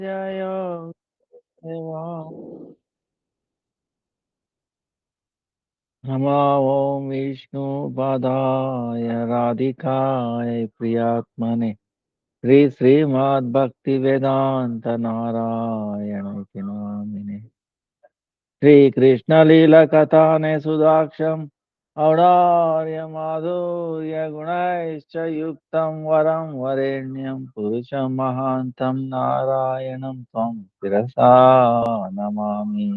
जय देवा नमो ॐ विष्णुपादाय राधिकाय प्रियात्मने श्री श्रीमद्भक्तिवेदान्त नारायण इति नामिने श्रीकृष्णलीलकथाने सुदाक्षम् औदार्य माधुर्य गुणैश्च युक्तं वरं वरेण्यं पुरुषं महान्तं नारायणं त्वं शिरसा नमामि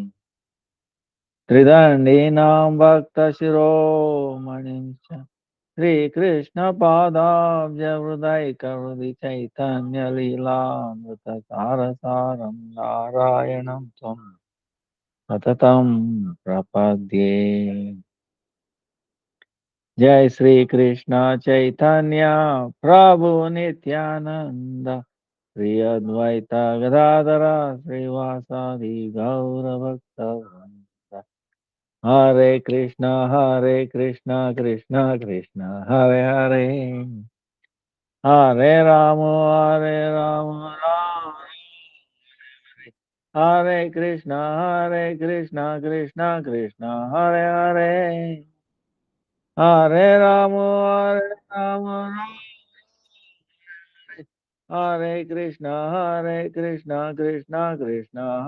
त्रिदण्डीनां भक्तशिरोमणिं च श्रीकृष्णपादाब्जहृदयकहृदि चैतन्यलीलामृतसारसारं नारायणं त्वं सततं प्रपद्ये। जय श्री कृष्ण चैतन्य प्रभु नित्यानंद श्री अद्वैत गदाधर श्रीवासादि गौरभक्तवृंद हरे कृष्ण कृष्ण कृष्ण हरे हरे हरे राम राम हरे कृष्ण कृष्ण कृष्ण हरे हरे राम हरे Krishna Krishna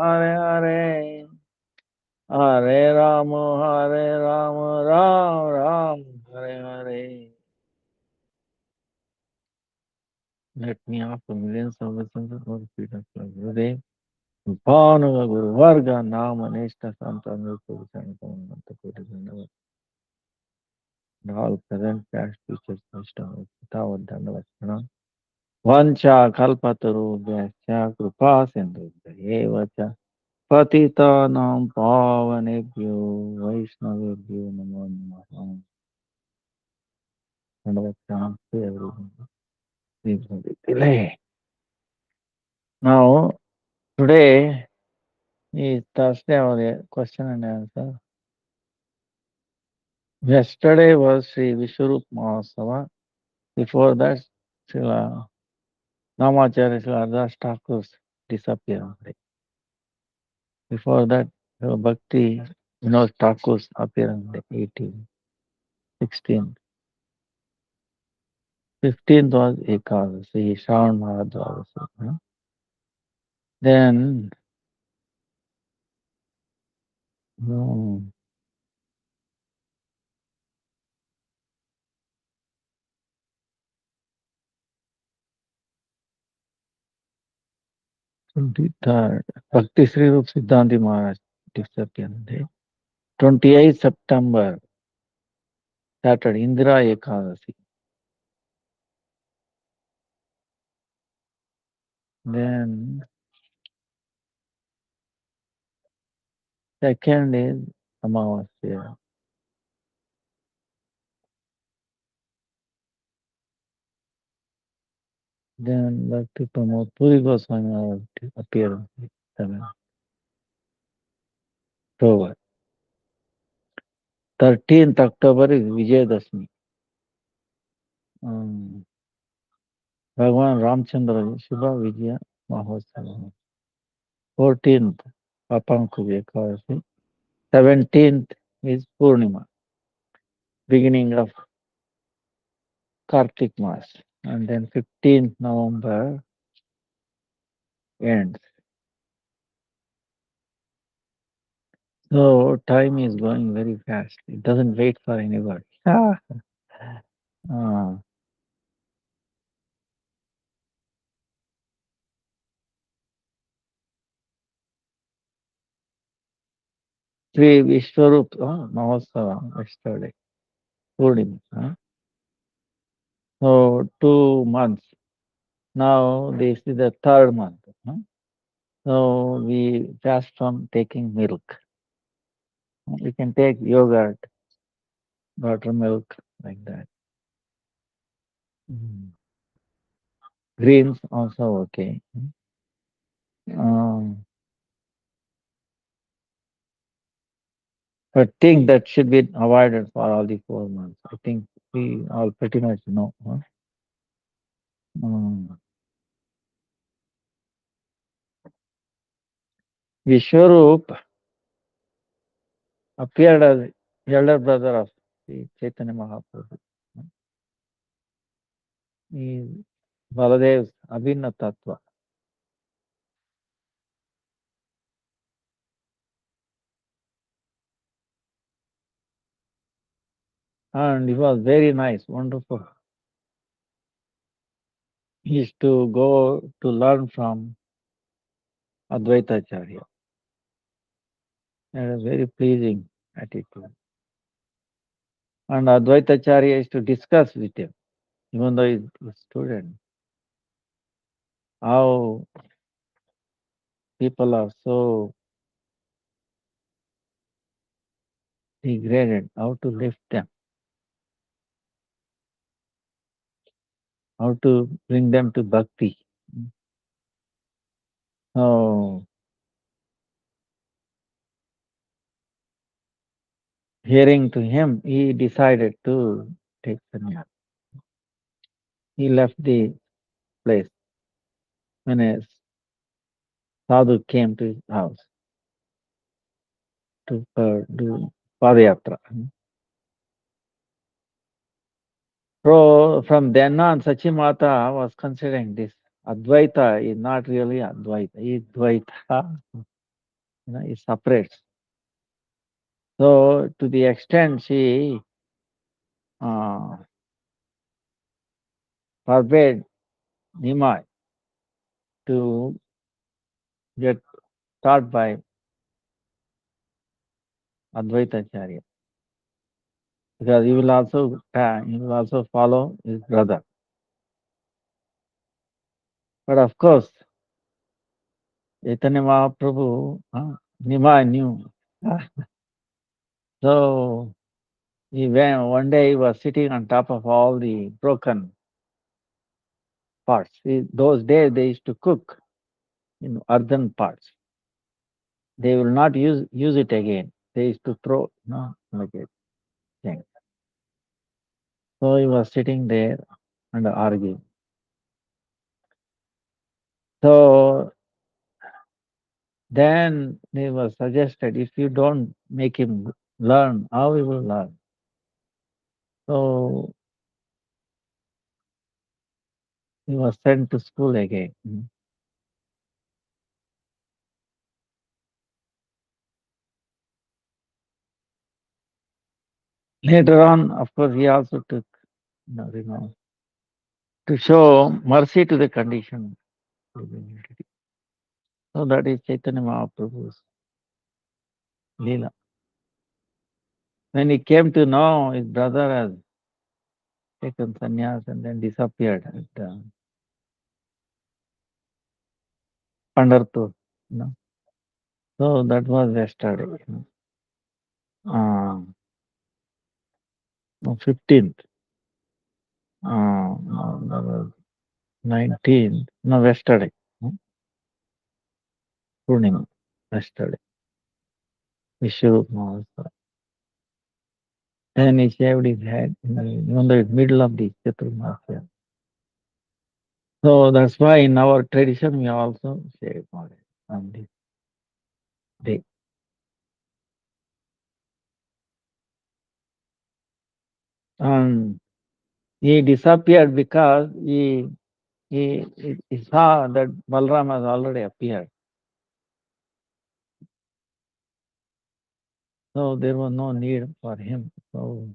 Hare Hare Hare Ram Ram Ram Hare Hare. Let me offer millions of blessings for the feet of my Gurudev. Bhanuga Guru Varga Nama Nishta Santa Murti Sanatana Koti and all present past teachers Nishta Tavad Dandavachana. Vancha Kalpataru Vyasya Krupa Sindhu Evacha Patitanam Pavanebhyo Vaishnavebhyo Namo Namaha. Dandavachana to everyone. Please no delay. Now, today is Thursday our question and answer. Yesterday was Sri Vishwarup Mahasava. Before that, Srila Namacharya Srila Ardas Thakur's disappearance. Before that, Bhakti Vinod Thakur's appearance, 18, 16. 15th was Ekadasi, Shravan Bharadwaj. Then, no, 23rd, Bhakti Sri Rup Siddhanti Maharaj disappearance. 28th September, Saturday, Indira Ekadasi. Then, second is Amavasya. Then Bhakti Pramod Puri Goswami Maharaj appearance, 7th October. 13th October is Vijayadashmi. Bhagwan Ramchandra Shubha Vijaya Mahotsava. 14th Papankuvi Ekadasi. 17th is Purnima, beginning of Kartik Mas. And then 15th November ends. So time is going very fast. It doesn't wait for anybody. Ah, Sri Vishwarup Mahotsava yesterday, Purnima. So 2 months. Now this is the third month. So we fast from taking milk. We can take yogurt, buttermilk, like that. Mm. Greens also okay. Um, but thing that should be avoided for all the 4 months. I think we all pretty much know. Mm. Vishwarup appeared as elder brother of the Chaitanya Mahaprabhu. He is Baladev's Abhinna Tattva. And he was very nice, wonderful. He used to go to learn from Advaita Acharya. He had a very pleasing attitude. And Advaita Acharya used to discuss with him, even though he's a student, how people are so degraded, how to lift them, how to bring them to bhakti. So, hearing to him, he decided to take sannyas. He left the place when a sadhu came to his house to do padayatra. So from then on, Sachimata was considering this Advaita is not really Advaita, is Dvaita, he separates. So to the extent she uh, forbade Nimai to get taught by Advaita Acharya, because he will also follow his brother. But of course, Chaitanya Mahaprabhu, Nimai knew. So one day he was sitting on top of all the broken pots. Those days they used to cook in earthen pots. They will not use it again. They used to throw, like a thing. So he was sitting there and arguing. So then it was suggested, if you don't make him learn, how he will learn? So he was sent to school again. Later on, of course, he also took, to show mercy to the condition. So that is Chaitanya Mahaprabhu's Leela. When he came to know his brother has taken sannyas and then disappeared at Pandharpur, So that was yesterday. 15th. No, that was 19th. No, yesterday. Purnima. Yesterday. Vishwarup Mahasaya. And he shaved his head in the middle of the Chaturmasya. So that's why in our tradition we also shave our head on this day. And he disappeared because he saw that Balram has already appeared. So there was no need for him. So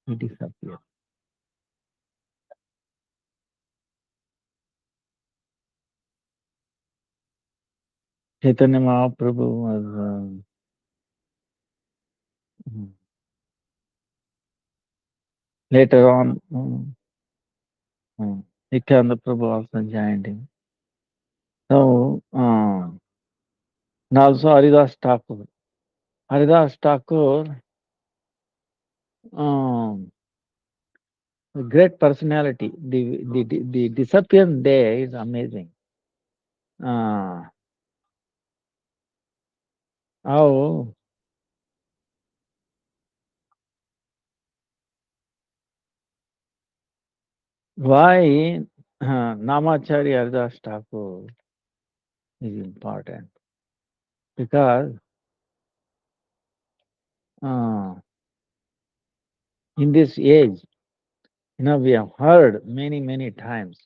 he disappeared. Chaitanya Mahaprabhu was later on, Nityananda Prabhu also joined him. So, and also Haridas Thakur. Haridas Thakur, a great personality. The disappearance there is amazing. How why Namacharya Haridas Thakur is important. Because uh, in this age, we have heard many, many times.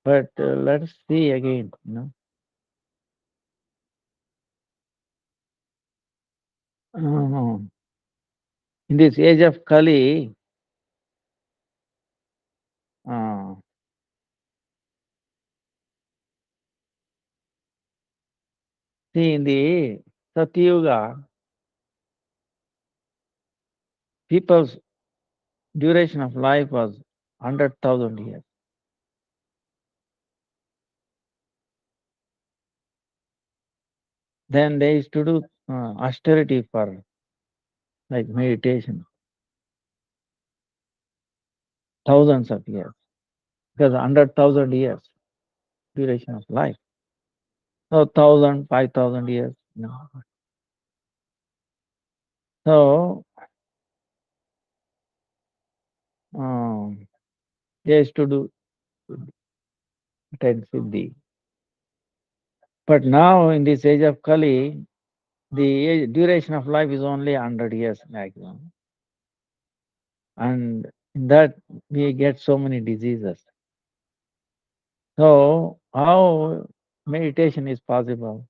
But let's see again, Uh, in this age of Kali, uh, see, in the Satyuga, people's duration of life was 100,000 years. Then they used to do austerity for like meditation, thousands of years, because 100,000 years duration of life. So 1,000, 5,000 years. So um, they used to do 10 siddhi. But now in this age of Kali, the duration of life is only 100 years maximum. And in that we get so many diseases. So how meditation is possible?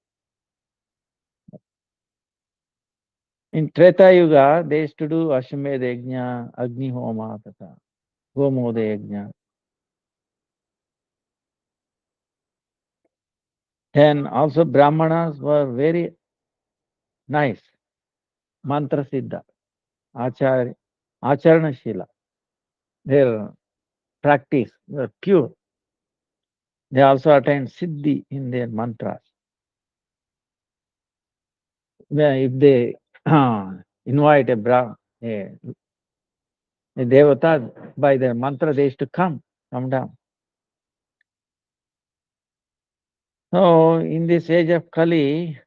In Treta Yuga, they used to do Ashwamedha Yajna, Agni Homa, Tata, Gomoda Yajna. Then also Brahmanas were very nice, mantra siddha, acharana shila. Their practice were pure. They also attained siddhi in their mantras. If they invite a devata by their mantra, they used to come down. So in this age of Kali,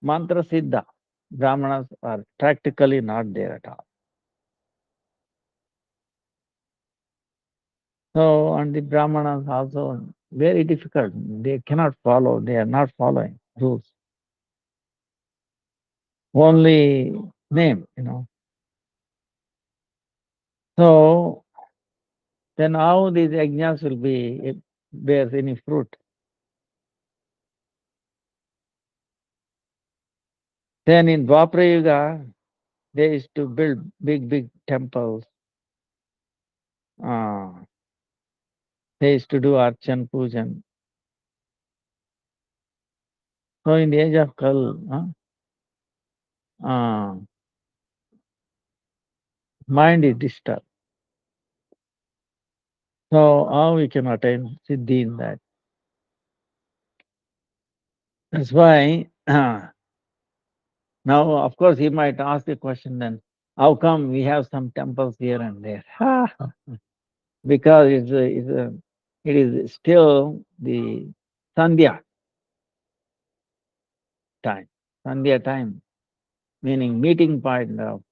mantra siddha, Brahmanas are practically not there at all. So, and the Brahmanas also very difficult. They cannot follow, they are not following rules. Only name. So, then how these yajnas will be bears any fruit? Then in Dwapara Yuga, they used to build big, big temples. Uh, they used to do Archan Pujan. So in the age of Kal, mind is disturbed. So how we can attain Siddhi in that? That's why now, of course, he might ask the question then, how come we have some temples here and there? Because it is still the Sandhya time. Sandhya time, meaning meeting point of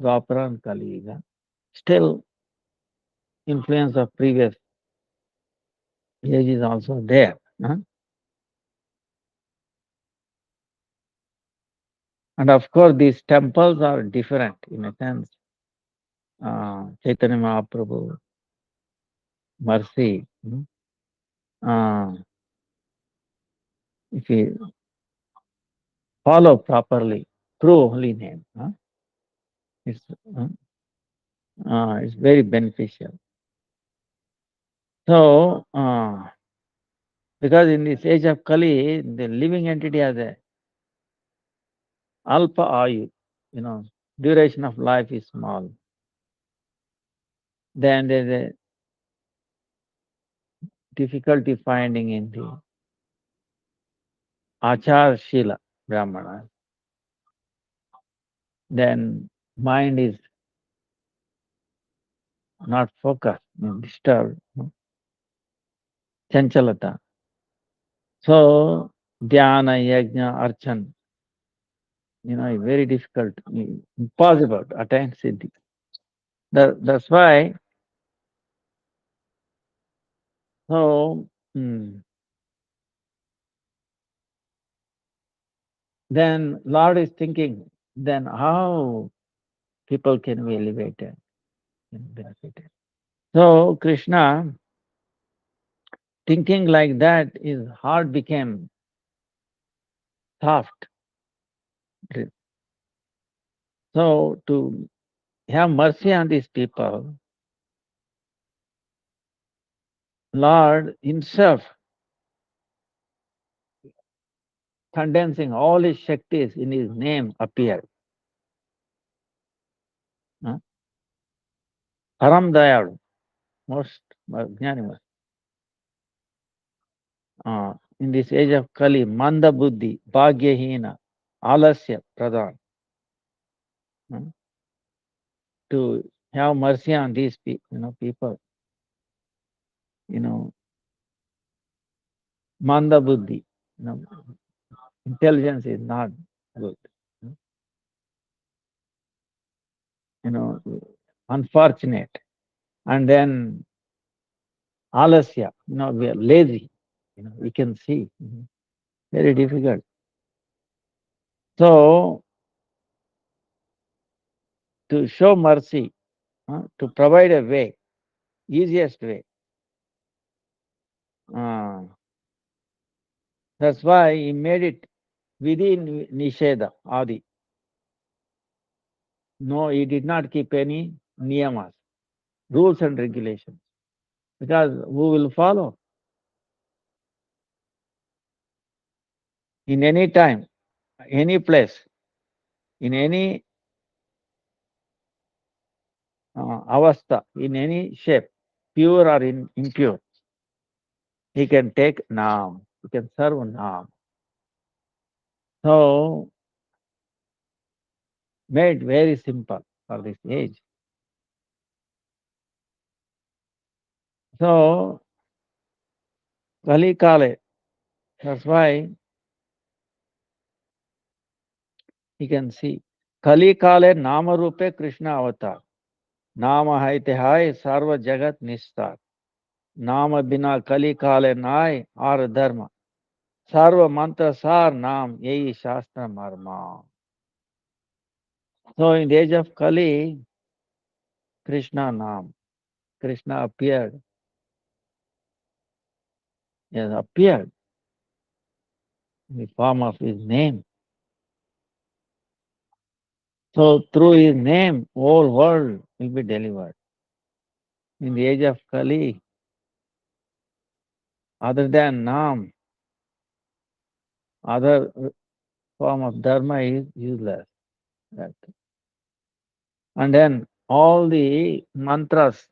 Dwapara and Kali Yuga. Still, influence of previous age is also there. And of course, these temples are different in a sense. Chaitanya Mahaprabhu, mercy. Uh, if you follow properly through holy name, it's, uh, it's very beneficial. So, because in this age of Kali, the living entity has a alpha ayu, duration of life is small. Then there's a difficulty finding in the achar shila brahmana. Then mind is not focused, disturbed, chanchalata. So, dhyana, yajna, archan, very difficult, impossible to attain siddhi. That's why, so, Then Lord is thinking, then how people can be elevated and benefited. So Krishna, thinking like that, his heart became soft. So to have mercy on these people, Lord himself condensing all his Shaktis in his name appeared. Huh? Param Dayal, most magnanimous. In this age of Kali, Manda Buddhi, Bhagyahina, Alasya, Pradhan, to have mercy on these people, Manda Buddhi, intelligence is not good, you know, unfortunate. And then Alasya, we are lazy, we can see, very difficult. So, to show mercy, to provide a way, easiest way. That's why he made it within Nisheda, Adi. No, he did not keep any niyamas, rules and regulations. Because who will follow? In any time, any place, in any avastha, in any shape, pure or impure, he can take naam, he can serve naam. So, made very simple for this age. So, Kali Kale, that's why you can see Kali Kale Nama Rupe Krishna Avatar. Nama hai Tihai Sarva Jagat Nistar. Nama Bina Kali Kale Nai Ar Dharma. Sarva Mantra Sar Nam Yei Shastra Marma. So in the age of Kali, Krishna Nam, Krishna appeared. He has appeared in the form of his name. So through his name, whole world will be delivered. In the age of Kali, other than Nam, other form of Dharma is useless. And then all the mantras,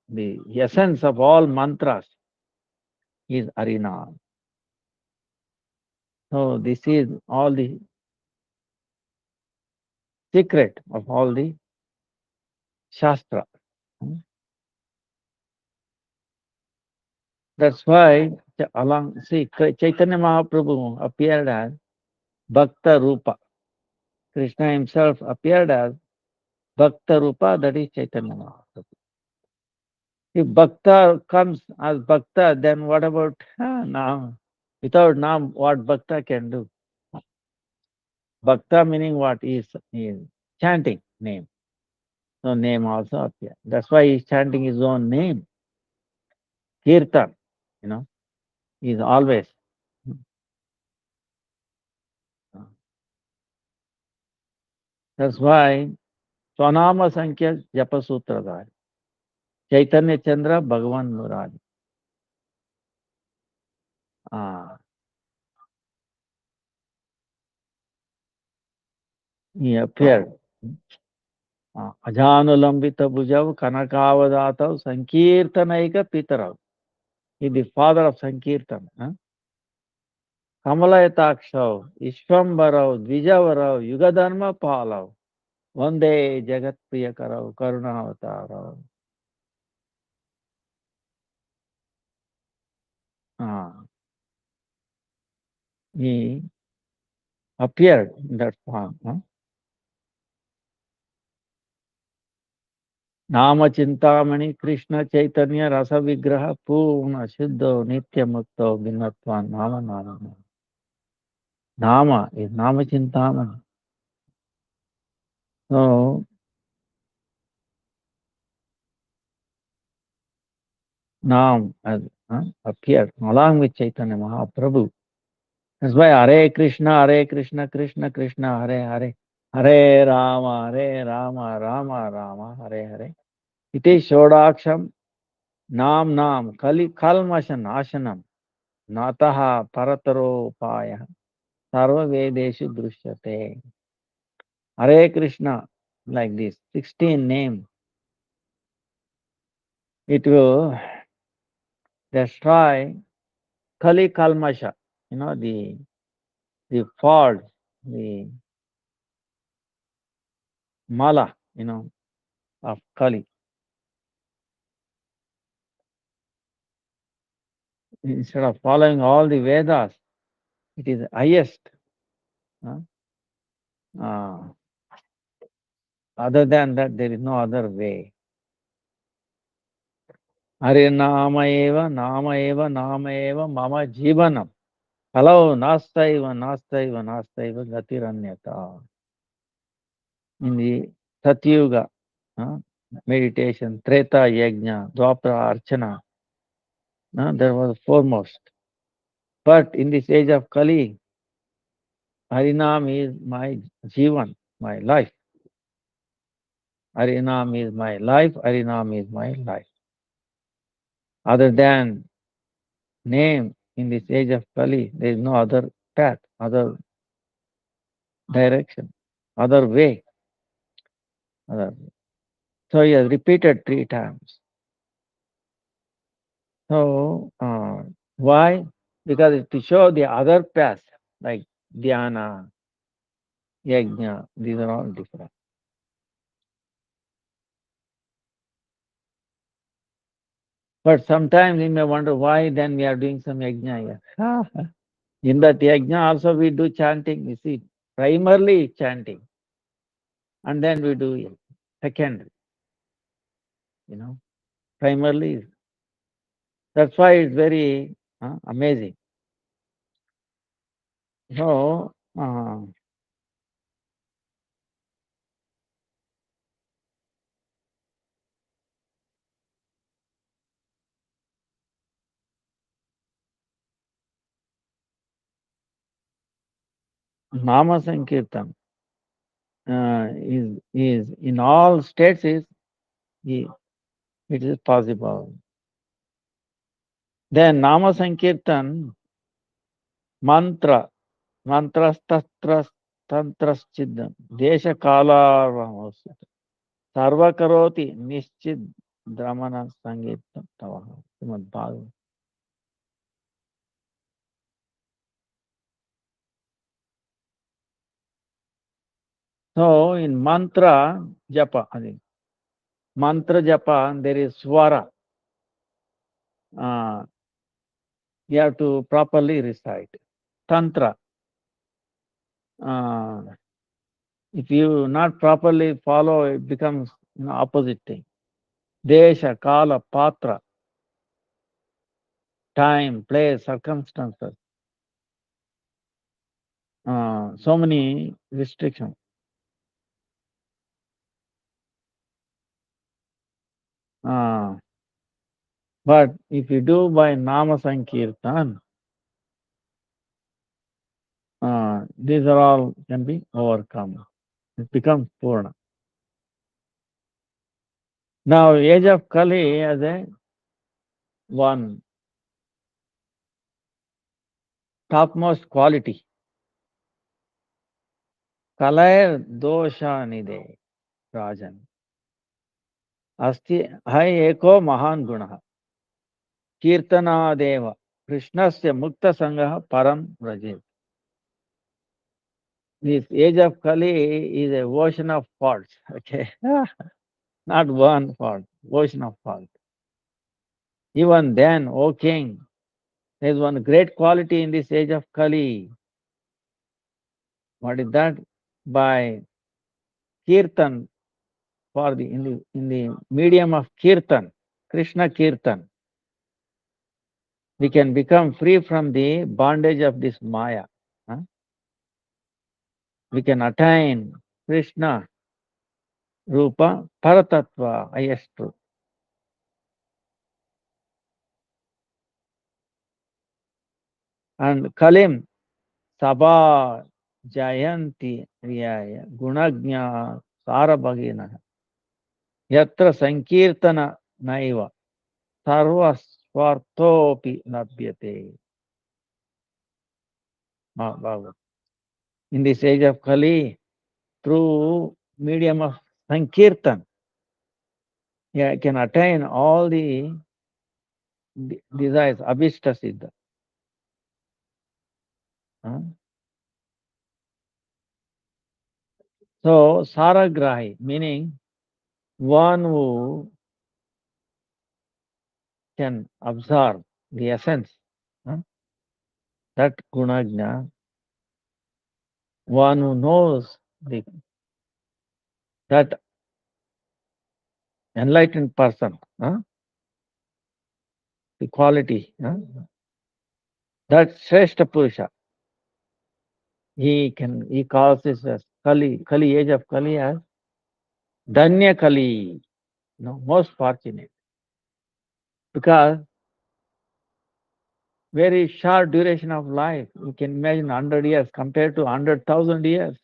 the essence of all mantras is Harinam. So this is all the secret of all the Shastra. That's why Chaitanya Mahaprabhu appeared as Bhakta Rupa. Krishna himself appeared as Bhakta Rupa, that is Chaitanya Mahaprabhu. If Bhakta comes as Bhakta, then what about Nam? Without Nam, what Bhakta can do? Bhakta meaning what is chanting name. So name also appears. That's why he's chanting his own name. Kirtan, is always. That's why Swanama Sankhya Japa Sutradhari. Chaitanya Chandra Bhagavan Murari. He appeared. Ajanulambita Bhujav Kanakavadatav Sankirtanaika Pitarav. He is the father of Sankirtan. Kamalayatakshav, Ishvambarav, Dvijavarav, Yugadharma Palav. Vande Jagat Priyakarav, Karunavataram. He appeared in that form. Nama Chintamani Krishna Chaitanya Rasa Vigraha Purna Siddho Nitya Mukto Vinatvan Nama Nama. Nama is Nama Chintamani. So, Nam has appeared along with Chaitanya Mahaprabhu. That's why Hare Krishna, Krishna Krishna, Hare Hare, Hare Rama, Rama Rama, Hare Hare. Iti Shodaksham Nam Nam Kali Kalmashan Ashanam Nataha Parataro Paya Sarva Vedeshu Drishyate. Hare Krishna, like this, 16 names. It will destroy Kali Kalmasha, the fault, the mala, of Kali. Instead of following all the Vedas, it is highest. huh? Uh, Other than that, there is no other way. Hare Nama eva, Mama Jivanam. Hello, Nastaiva, Gatiranyata. In the Satyuga, meditation, Treta Yajna, Dwapara Archana, there was foremost. But in this age of Kali, Harinam is my Jivan, my life. Harinam is my life, Harinam is my life. Other than name in this age of Kali, there is no other path, other direction, other way. So he has repeated 3 times. So why? Because to show the other paths like dhyana, yajna, these are all different. But sometimes you may wonder why then we are doing some yajna here. In that yajna also we do chanting, you see, primarily chanting. And then we do secondary, primarily. That's why it's very amazing. So, Nama Sankirtan is in all states it is possible. Then Nama Sankirtan, mantra, mantras, tantras, tantraschidam, desha kala sarva karoti nischid dramana sangeetam tavaha. Srimad Bhagavatam. So in mantra japa, there is swara. You have to properly recite. Tantra. If you not properly follow, it becomes opposite thing. Desha, kala, patra, time, place, circumstances. So many restrictions. But if you do by Nama Sankirtan, these are all can be overcome. It becomes Purna. Now, age of Kali as a one topmost quality. Kalayar dosha nide, Rajan. Asti hai eko mahan guna. Kirtana deva. Krishnasya mukta sangha param rajet. This age of Kali is a ocean of faults. Okay. Not one fault, ocean of fault. Even then, O king, there is one great quality in this age of Kali. What is that? By kirtan, in the medium of kirtan, Krishna kirtan, we can become free from the bondage of this Maya. we can attain Krishna, Rupa, Paratattva, highest truth. And Kalim, Sabha, Jayanti, Riyaya, Gunagnya, Sarabhagina, Yatra Sankirtana, Naiva, Sarva Swartopi Labhyate. Bhagavad. In this age of Kali, through medium of Sankirtan, yeah, can attain all the desires, Abhishta Siddha. Huh? So, Saragrahi, meaning one who can observe the essence, huh? That Gunagna, one who knows that enlightened person, huh? The quality, huh? That Shrestha Purusha, he calls this as Kali age of Kali as Danya Kali, most fortunate. Because very short duration of life, you can imagine 100 years compared to 100,000 years.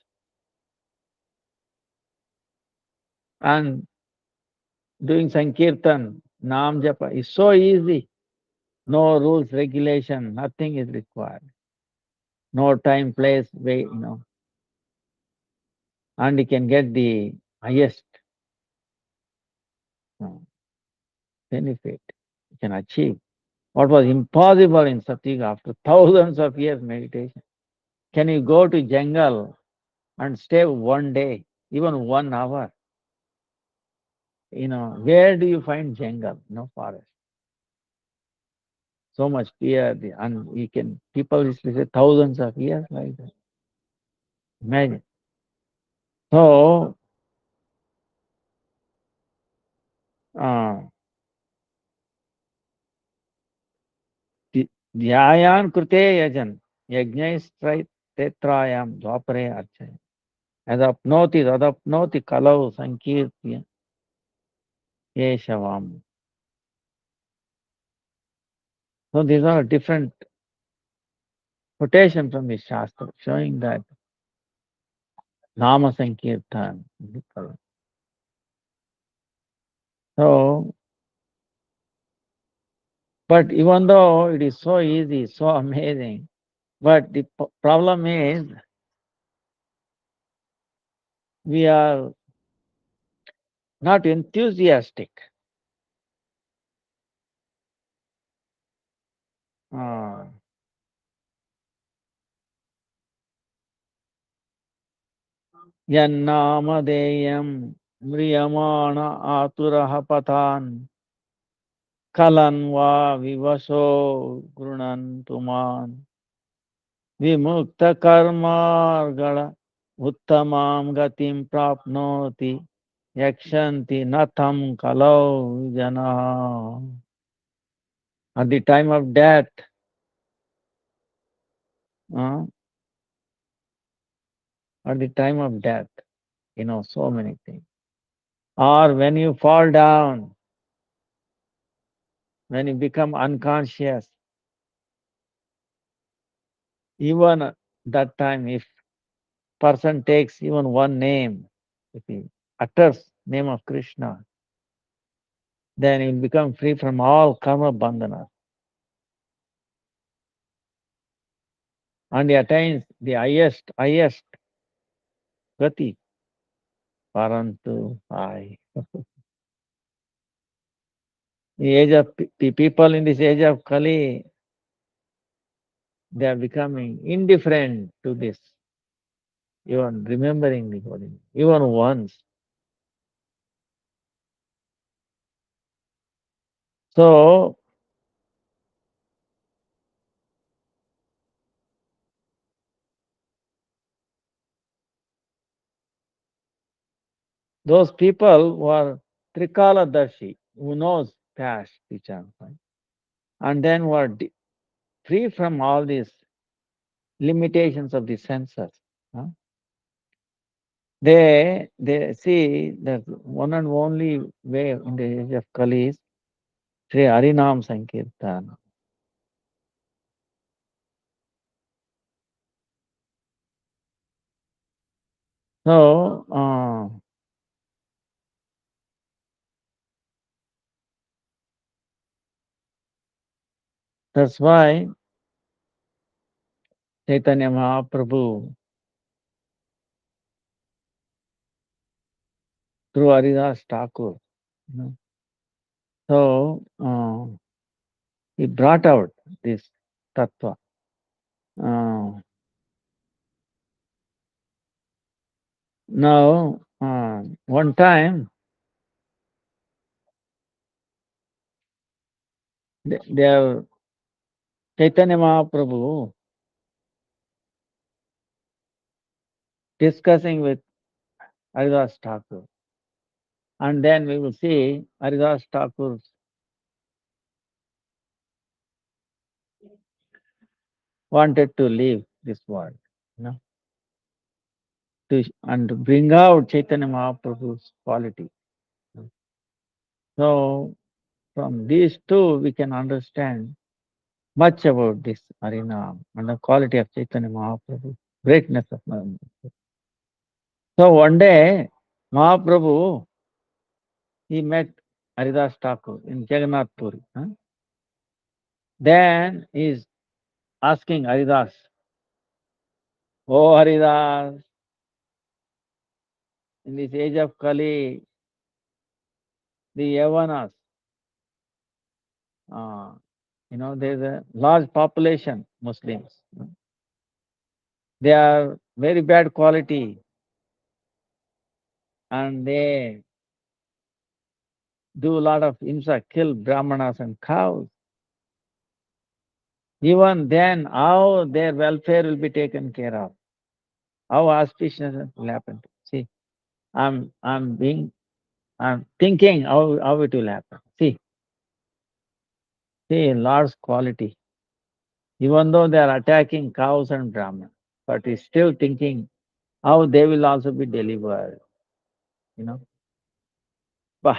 And doing Sankirtan, Nam Japa is so easy. No rules, regulation, nothing is required. No time, place, way, and you can get the highest uh, benefit. You can achieve what was impossible in Satyuga after thousands of years meditation. Can you go to jungle and stay one day, even 1 hour? Where do you find jungle? No forest. So much fear, and people used to say thousands of years like that. Imagine. So, uh, dhyayan krute yajan, yajnai tetrayam dvapare archaya. Adapnoti kalau sankirtya yeshavam. So these are different quotations from the Shastra showing that Nama Sankirtan. So, but even though it is so easy, so amazing, but the problem is we are not enthusiastic. Uh, Yannamadeyam mriyamana aturaha patan kalan va vivasho grunantuman vimukta karmargala uttamam gatim prapnoti yakshanti natham kalau jana. At the time of death, uh, at the time of death, so many things. Or when you fall down, when you become unconscious, even that time, if person takes even one name, if he utters name of Krishna, then he will become free from all karma bandhana. And he attains the highest gati, parantu I. The age of people in this age of Kali, they are becoming indifferent to this, even remembering the holy name, even once. So, those people who are Trikaladarshi, who knows past, future, and then who are free from all these limitations of the senses. Huh? They see that one and only way in the age of Kali is Sri Harinam Sankirtan. So that's why Chaitanya Mahaprabhu through Haridas Thakur, you know, so he brought out this tattva. Uh, Now, one time, they are Chaitanya Mahaprabhu discussing with Haridas Thakur. And then we will see Haridas Thakur wanted to leave this world, you know, and to bring out Chaitanya Mahaprabhu's quality. So, from these two, we can understand much about this Harinam and the quality of Chaitanya Mahaprabhu, greatness of Mahaprabhu. So, one day, Mahaprabhu, he met Haridas Thakur in Jagannath Puri. Then he is asking Haridas, "Oh Haridas, in this age of Kali, the Yavanas, uh, there's a large population, Muslims. They are very bad quality and they do a lot of himsa, kill brahmanas and cows. Even then, how their welfare will be taken care of? How auspicious it will happen? See, I'm being I'm thinking how it will happen. See, large quality. Even though they are attacking cows and Brahmins, but he's still thinking how they will also be delivered, you know. But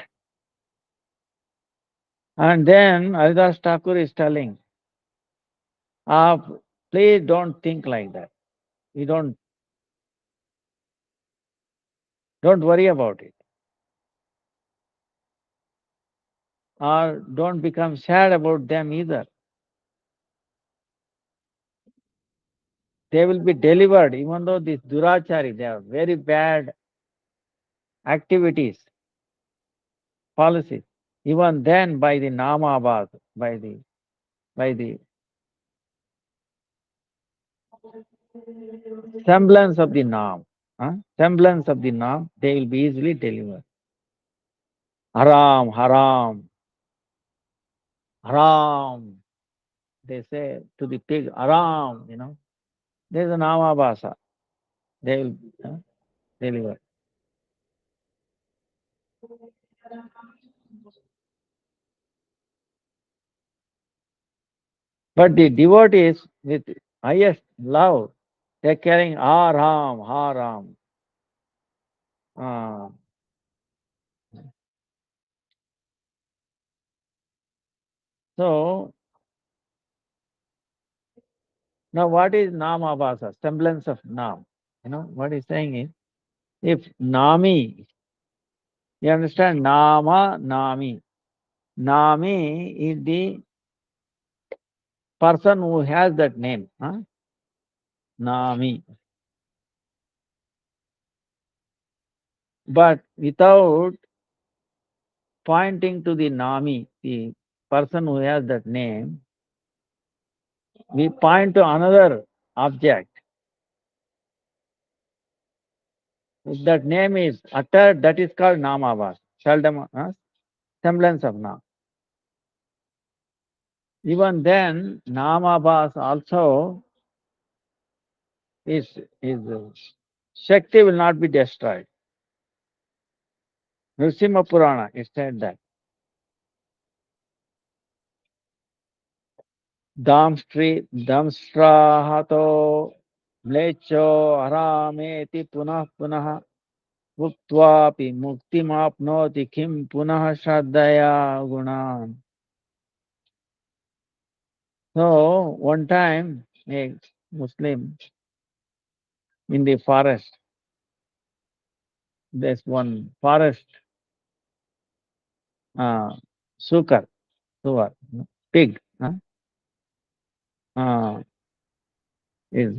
and then Haridas Thakur is telling, ah, please don't think like that. You don't worry about it. Or don't become sad about them either. They will be delivered, even though these durachari, they are very bad activities, policies. Even then by the namabhas, by the semblance of the Nam, semblance of the Nam, they will be easily delivered. Haram, haram, haram. They say to the pig, haram, There is a Namabhasa. They will deliver. But the devotees with highest love, they are carrying haram, haram. Ah. So, now what is Namabhasa? Semblance of Nam. What he's saying is, if Nami, you understand, Nama, Nami. Nami is the person who has that name. Nami. But without pointing to the Nami, the person who has that name, we point to another object. If that name is uttered, that is called Namabhas, seldom, semblance of Nam. Even then, Namabhas also is Shakti will not be destroyed. Nrsimha Purana, it said that. Damstrahato mlecho harameti punah punah Uktvapi muktimapnoti kim punah shraddhaya gunan. So one time a Muslim in the forest, there's one forest, uh, sukar, suvar, pig, uh, is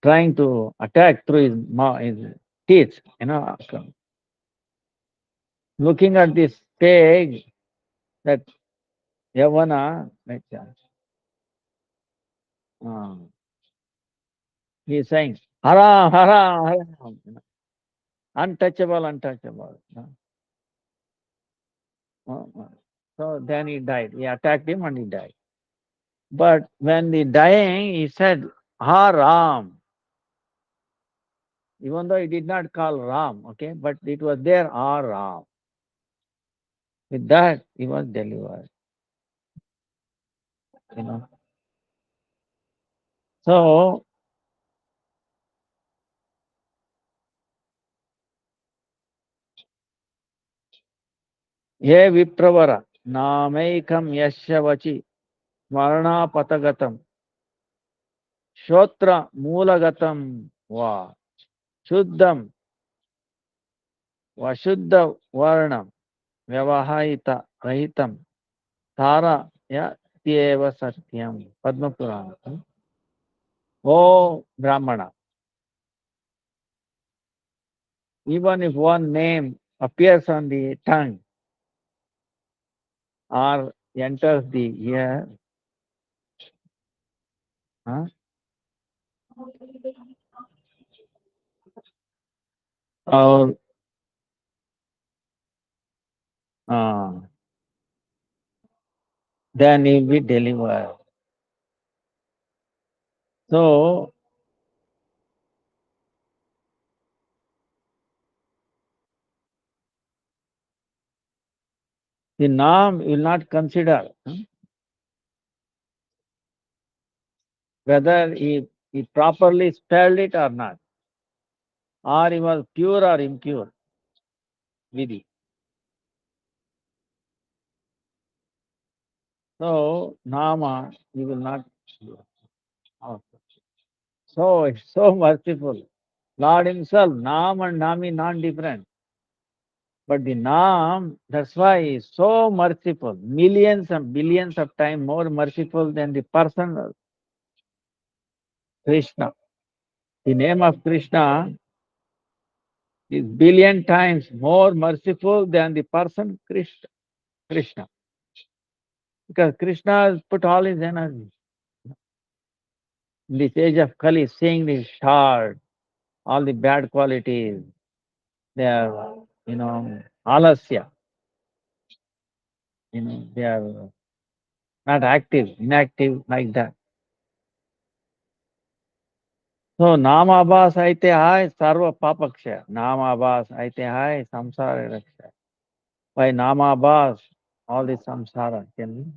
trying to attack through his teeth, looking at this pig, that Yavana, like that, uh, he is saying, haram, haram, haram, untouchable, untouchable. So then he died. He attacked him and he died. But when he dying, he said, Haram. Even though he did not call Ram, okay, but it was there, Haram. With that, he was delivered. You know. So, Ye Vipravara, Nameikam Yashavachi, Varna Patagatam, Shotra Mulagatam Va, Shuddham, Vashuddha Varnam, Vyavahita Rahitam, Tara Yatyeva Satyam, Padma Purana. Oh, Brahmana, even if one name appears on the tongue or enters the ear, huh, or uh, then he will be delivered. So, the Nam will not consider whether he properly spelled it or not, or he was pure or impure, Vidhi. So, Nama, he will not. So, it's so merciful. Lord himself, Nam and Nami non-different. But the Nam, that's why he is so merciful. Millions and billions of times more merciful than the person Krishna. The name of Krishna is billion times more merciful than the person Krishna. Because Krishna has put all his energy. In this age of Kali, seeing the shard, all the bad qualities, they are, alasya, they are not active, inactive like that. So Namabhas aite hai sarva papaksha. Namabhas aite hai samsara raksha. By Namabhas, all the samsara can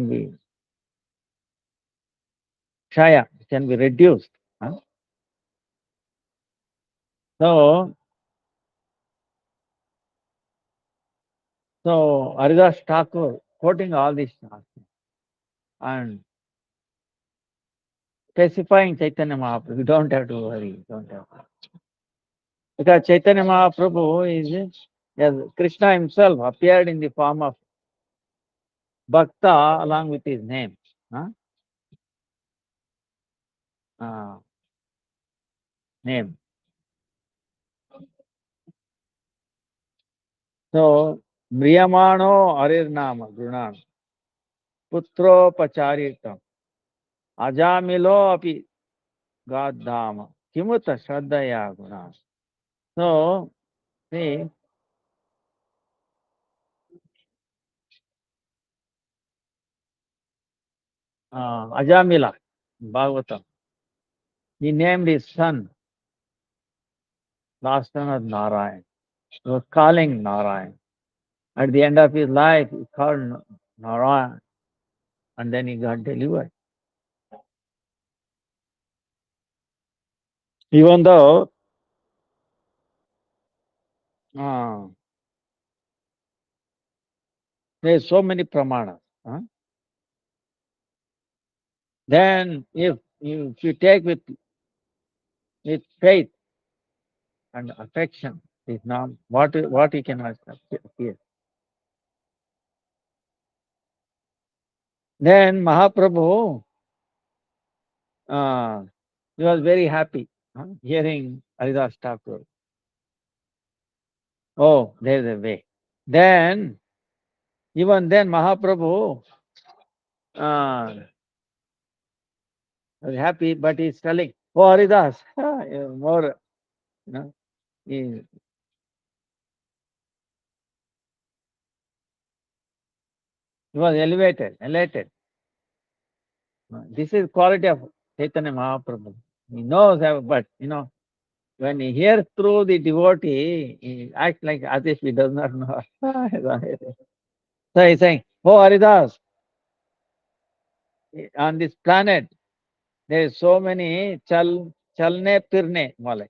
be shaya, can be reduced. Huh? So Haridas Thakur quoting all these and specifying Chaitanya Mahaprabhu. You don't have to worry. Don't have to. Because Chaitanya Mahaprabhu is, yes, Krishna himself appeared in the form of Bhakta along with his name. Huh? Uh, name. So, Mriyamano Arirnama Gunan Putropacharitam Ajamilo api Gaddama Kimuta Shraddhaya Gunan. So, see, Ajamila, Bhagavatam, he named his son, last son of Narayan. He was calling Narayan. At the end of his life, he called Narayan and then he got delivered. Even though uh, there's so many pramanas. Then if you take with faith and affection, is now what you can accept here. Then Mahaprabhu, uh, he was very happy hearing Haridas Thakur. Oh, there's a way. Then even then Mahaprabhu was happy, but he's telling, "Oh Haridas, you're more, you know." He, he was elated. This is quality of Chaitanya Mahaprabhu. He knows, but when he hears through the devotee, he acts like as if he does not know. So he's saying, "Oh Haridas, on this planet there is so many chalne pirne wale.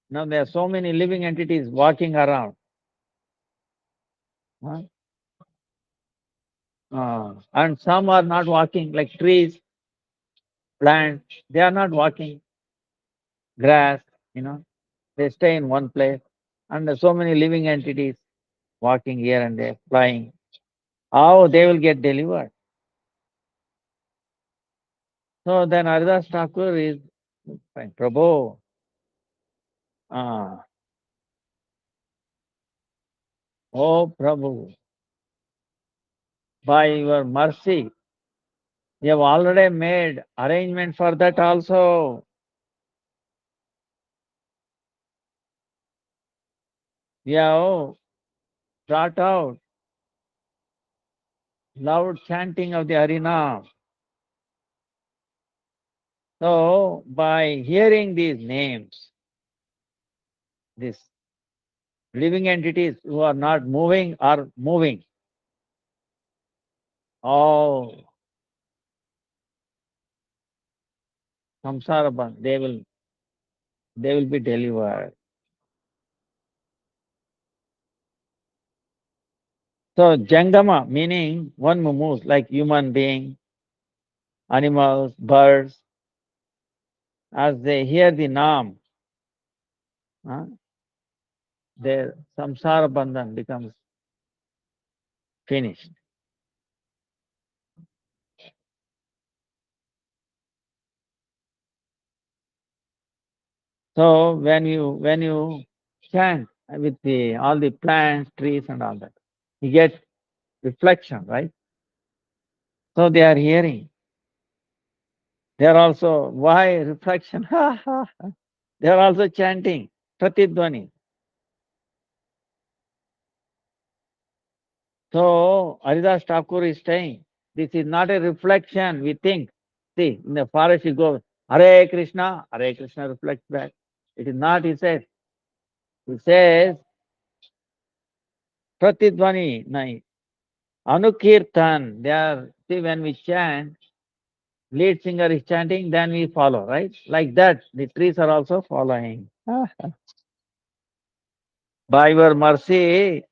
Now there are so many living entities walking around. Huh? And some are not walking, like trees, plants. They are not walking. Grass, they stay in one place. And there's so many living entities walking here and there, flying. How they will get delivered? So then Haridas Thakur is fine. Prabhu, oh Prabhu, by your mercy, you have already made arrangement for that also. You have brought out loud chanting of the Harinam. So by hearing these names, these living entities who are not moving are moving. Oh, samsara bandh, they will be delivered. So Jangama meaning one who moves like human being, animals, birds, as they hear the Nam, their samsara bandhan becomes finished. So when you chant with all the plants, trees, and all that, you get reflection, right? So they are hearing. They are also why reflection? They are also chanting pratidwani. So Haridas Thakur is saying, this is not a reflection. We think, see, in the forest you go, Hare Krishna reflects back. It is not, he says. He says, Pratidvani, nai, Anukirtan. They are, see, when we chant, lead singer is chanting, then we follow, right? Like that, the trees are also following. By your mercy,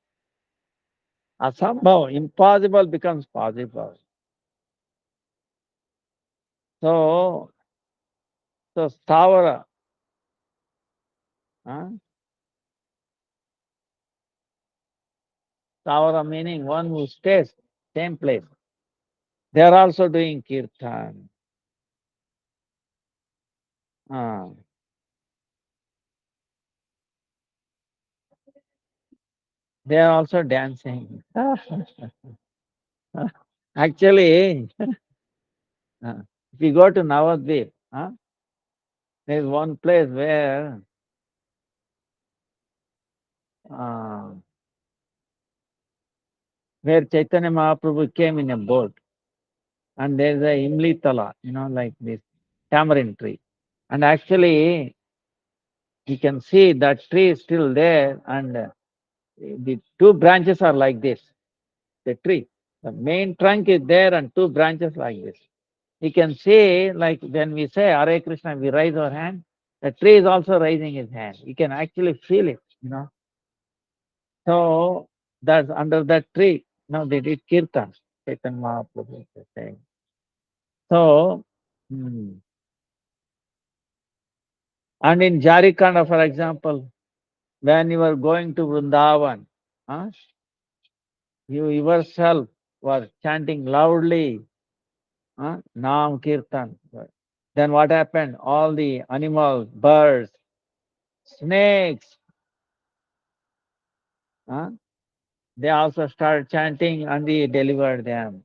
asambhav, impossible becomes possible. So, so Stavara, huh? Stavara meaning one who stays same place. They are also doing kirtan. Ah, they are also dancing. Actually, if you go to Navadvip, there is one place uh, where Chaitanya Mahaprabhu came in a boat, and there is a Imli Tala, like this tamarind tree. And actually, you can see that tree is still there, and the two branches are like this. The tree, the main trunk is there, and two branches like this. You can see, like when we say Hare Krishna, we raise our hand, the tree is also raising his hand. You can actually feel it. So that's under that tree. Now they did kirtan. Chaitanya Mahaprabhu is saying. So, and in Jharkhand, for example, when you were going to Vrindavan, huh, you yourself were chanting loudly, Naam Kirtan. Then what happened? All the animals, birds, snakes, huh, they also started chanting and he delivered them.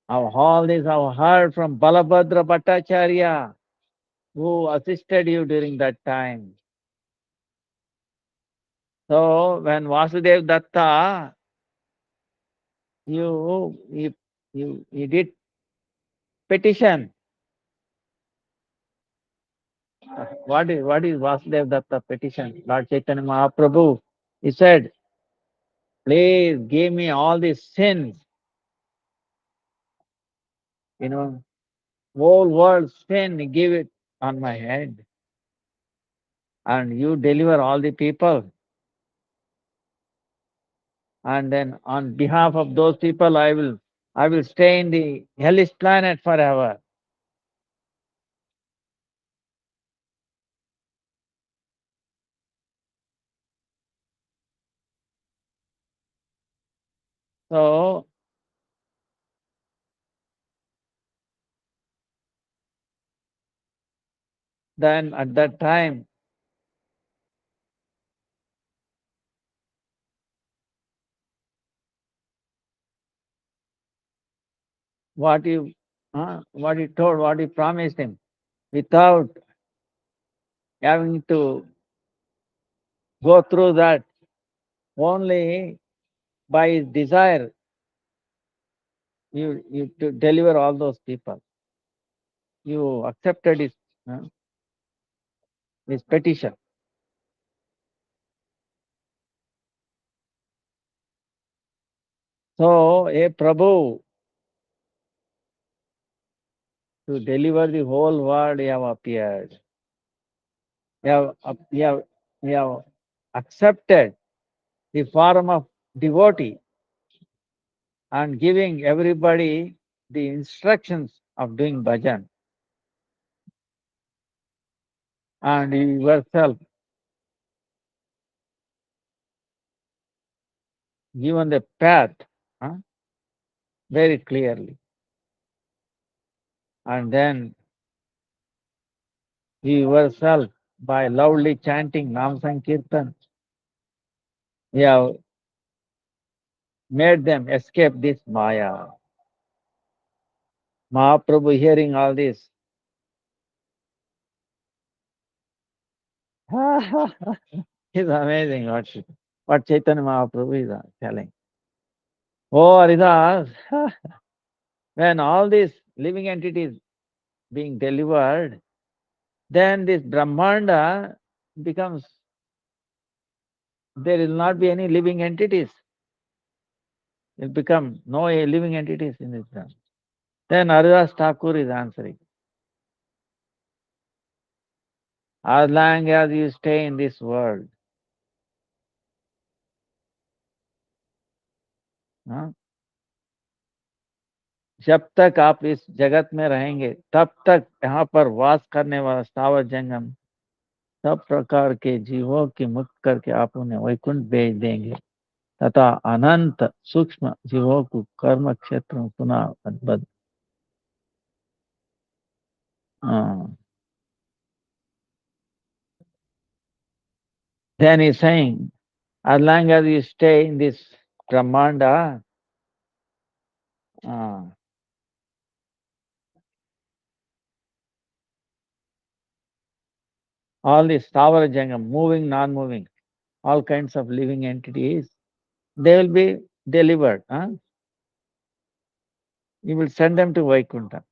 All this I've heard from Balabhadra Bhattacharya, who assisted you during that time. So when Vasudev Datta, you did petition. What is Vasudev Datta petition? Lord Chaitanya Mahaprabhu, he said, please give me all these sins, whole world sin, give it on my head. And you deliver all the people. And then on behalf of those people, I will stay in the hellish planet forever. So then at that time, what you told, what you promised him, without having to go through that, only by his desire, you to deliver all those people. You accepted his petition. So, a Prabhu, to deliver the whole world, you have appeared. You have accepted the form of devotee and giving everybody the instructions of doing bhajan, and you yourself given the path, huh, very clearly. And then you yourself, by loudly chanting Nam Sankirtan, you have made them escape this Maya. Mahaprabhu hearing all this, it's amazing what Chaitanya Mahaprabhu is telling. Oh, Haridas, when all these living entities being delivered, then this Brahmanda becomes, there will not be any living entities. It will become no living entities in this Brahmanda. Then Haridas Thakur is answering. As long as you stay in this world, हाँ, जब तक आप इस जगत में रहेंगे, तब तक यहाँ पर वास करने वाला स्थावर जंगम सब प्रकार के जीवों की मुक्त करके आप उन्हें वैकुंठ भेज देंगे तथा अनंत सूक्ष्म जीवों को कर्म क्षेत्र में पुनः अद्भुत. Then he's saying, as long as you stay in this Brahmanda, all these Stavara Jangam, moving, non-moving, all kinds of living entities, they will be delivered. You will send them to Vaikuntha.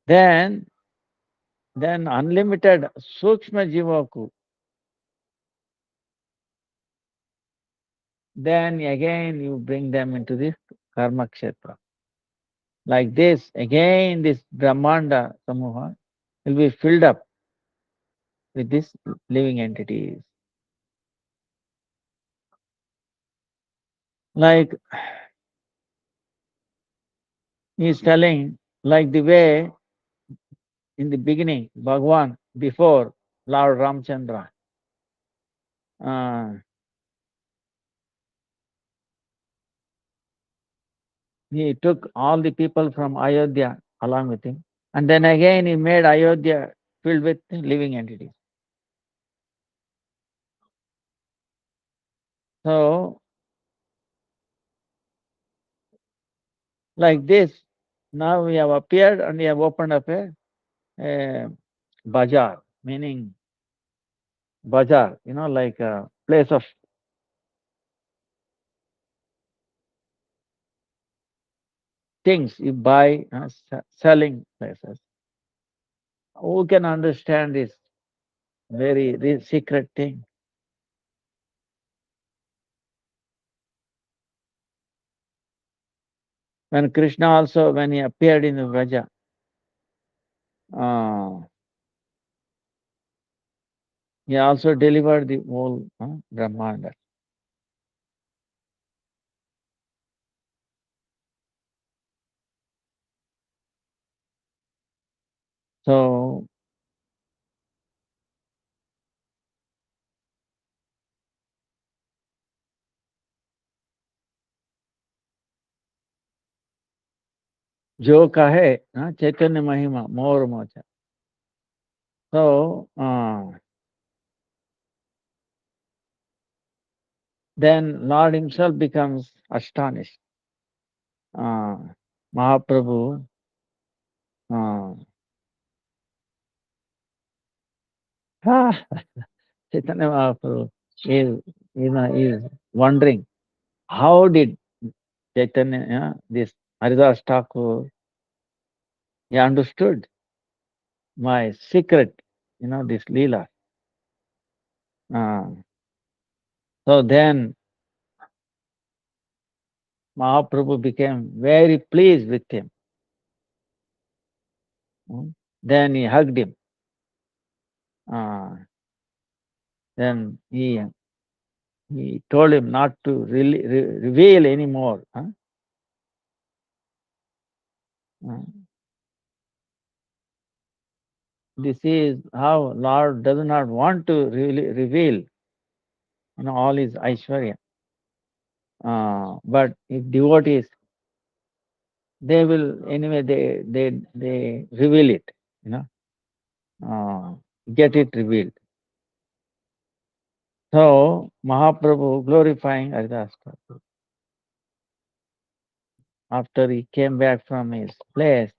Then unlimited Sukshma Jivaku, then again you bring them into this karma kshetra. Like this, again this Brahmanda Samuha will be filled up with these living entities. Like he is telling, like the way in the beginning, Bhagwan, before Lord Ramchandra, uh, he took all the people from Ayodhya along with him. And then again he made Ayodhya filled with living entities. So, like this, now we have appeared and we have opened up a bazaar, meaning bazaar, like a place of things you buy, selling places. Who can understand this very secret thing? When Krishna also, when he appeared in the Vraja, uh, he also delivered the whole Brahmanda. So, जो कहे चैतन्य महिमा मोर mocha. So, then Lord himself becomes astonished. Mahaprabhu, uh, Chaitanya Mahaprabhu is, is wondering how did Chaitanya, this Haridas Thakur, he understood my secret, this Leela. Uh, so then Mahaprabhu became very pleased with him. Then he hugged him. Then he told him not to reveal anymore. This is how Lord does not want to really reveal all his Aishwarya. But if devotees, they will anyway they reveal it, get it revealed. So Mahaprabhu glorifying Haridas Thakur. After he came back from his place,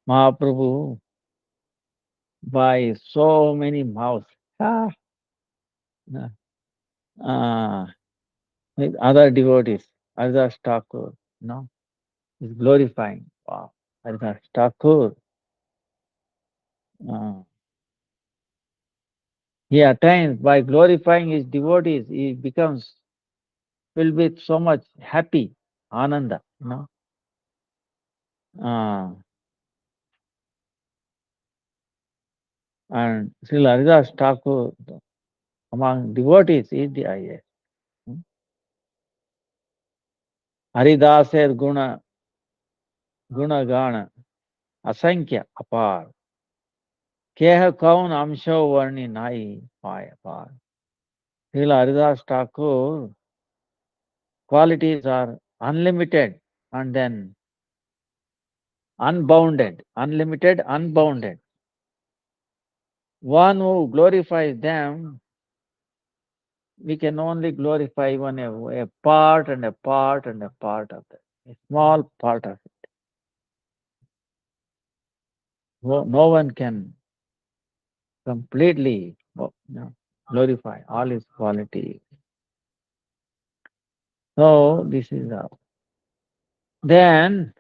Mahaprabhu buys so many mouths. With other devotees, Haridas Thakur, is glorifying. Wow, Haridas Thakur. He attains by glorifying his devotees, he becomes filled with so much happy, ananda, And Srila Haridas Thakur, among devotees, is the highest. Haridaser guna gana, asankhya apar. Keh kaun amsho varni nai pai apar. Srila Haridas Thakur qualities are unlimited and then unbounded, unlimited, unbounded. One who glorifies them, we can only glorify even a part and a part and a part of that, a small part of it. No one can completely glorify all his qualities. So this is how. Then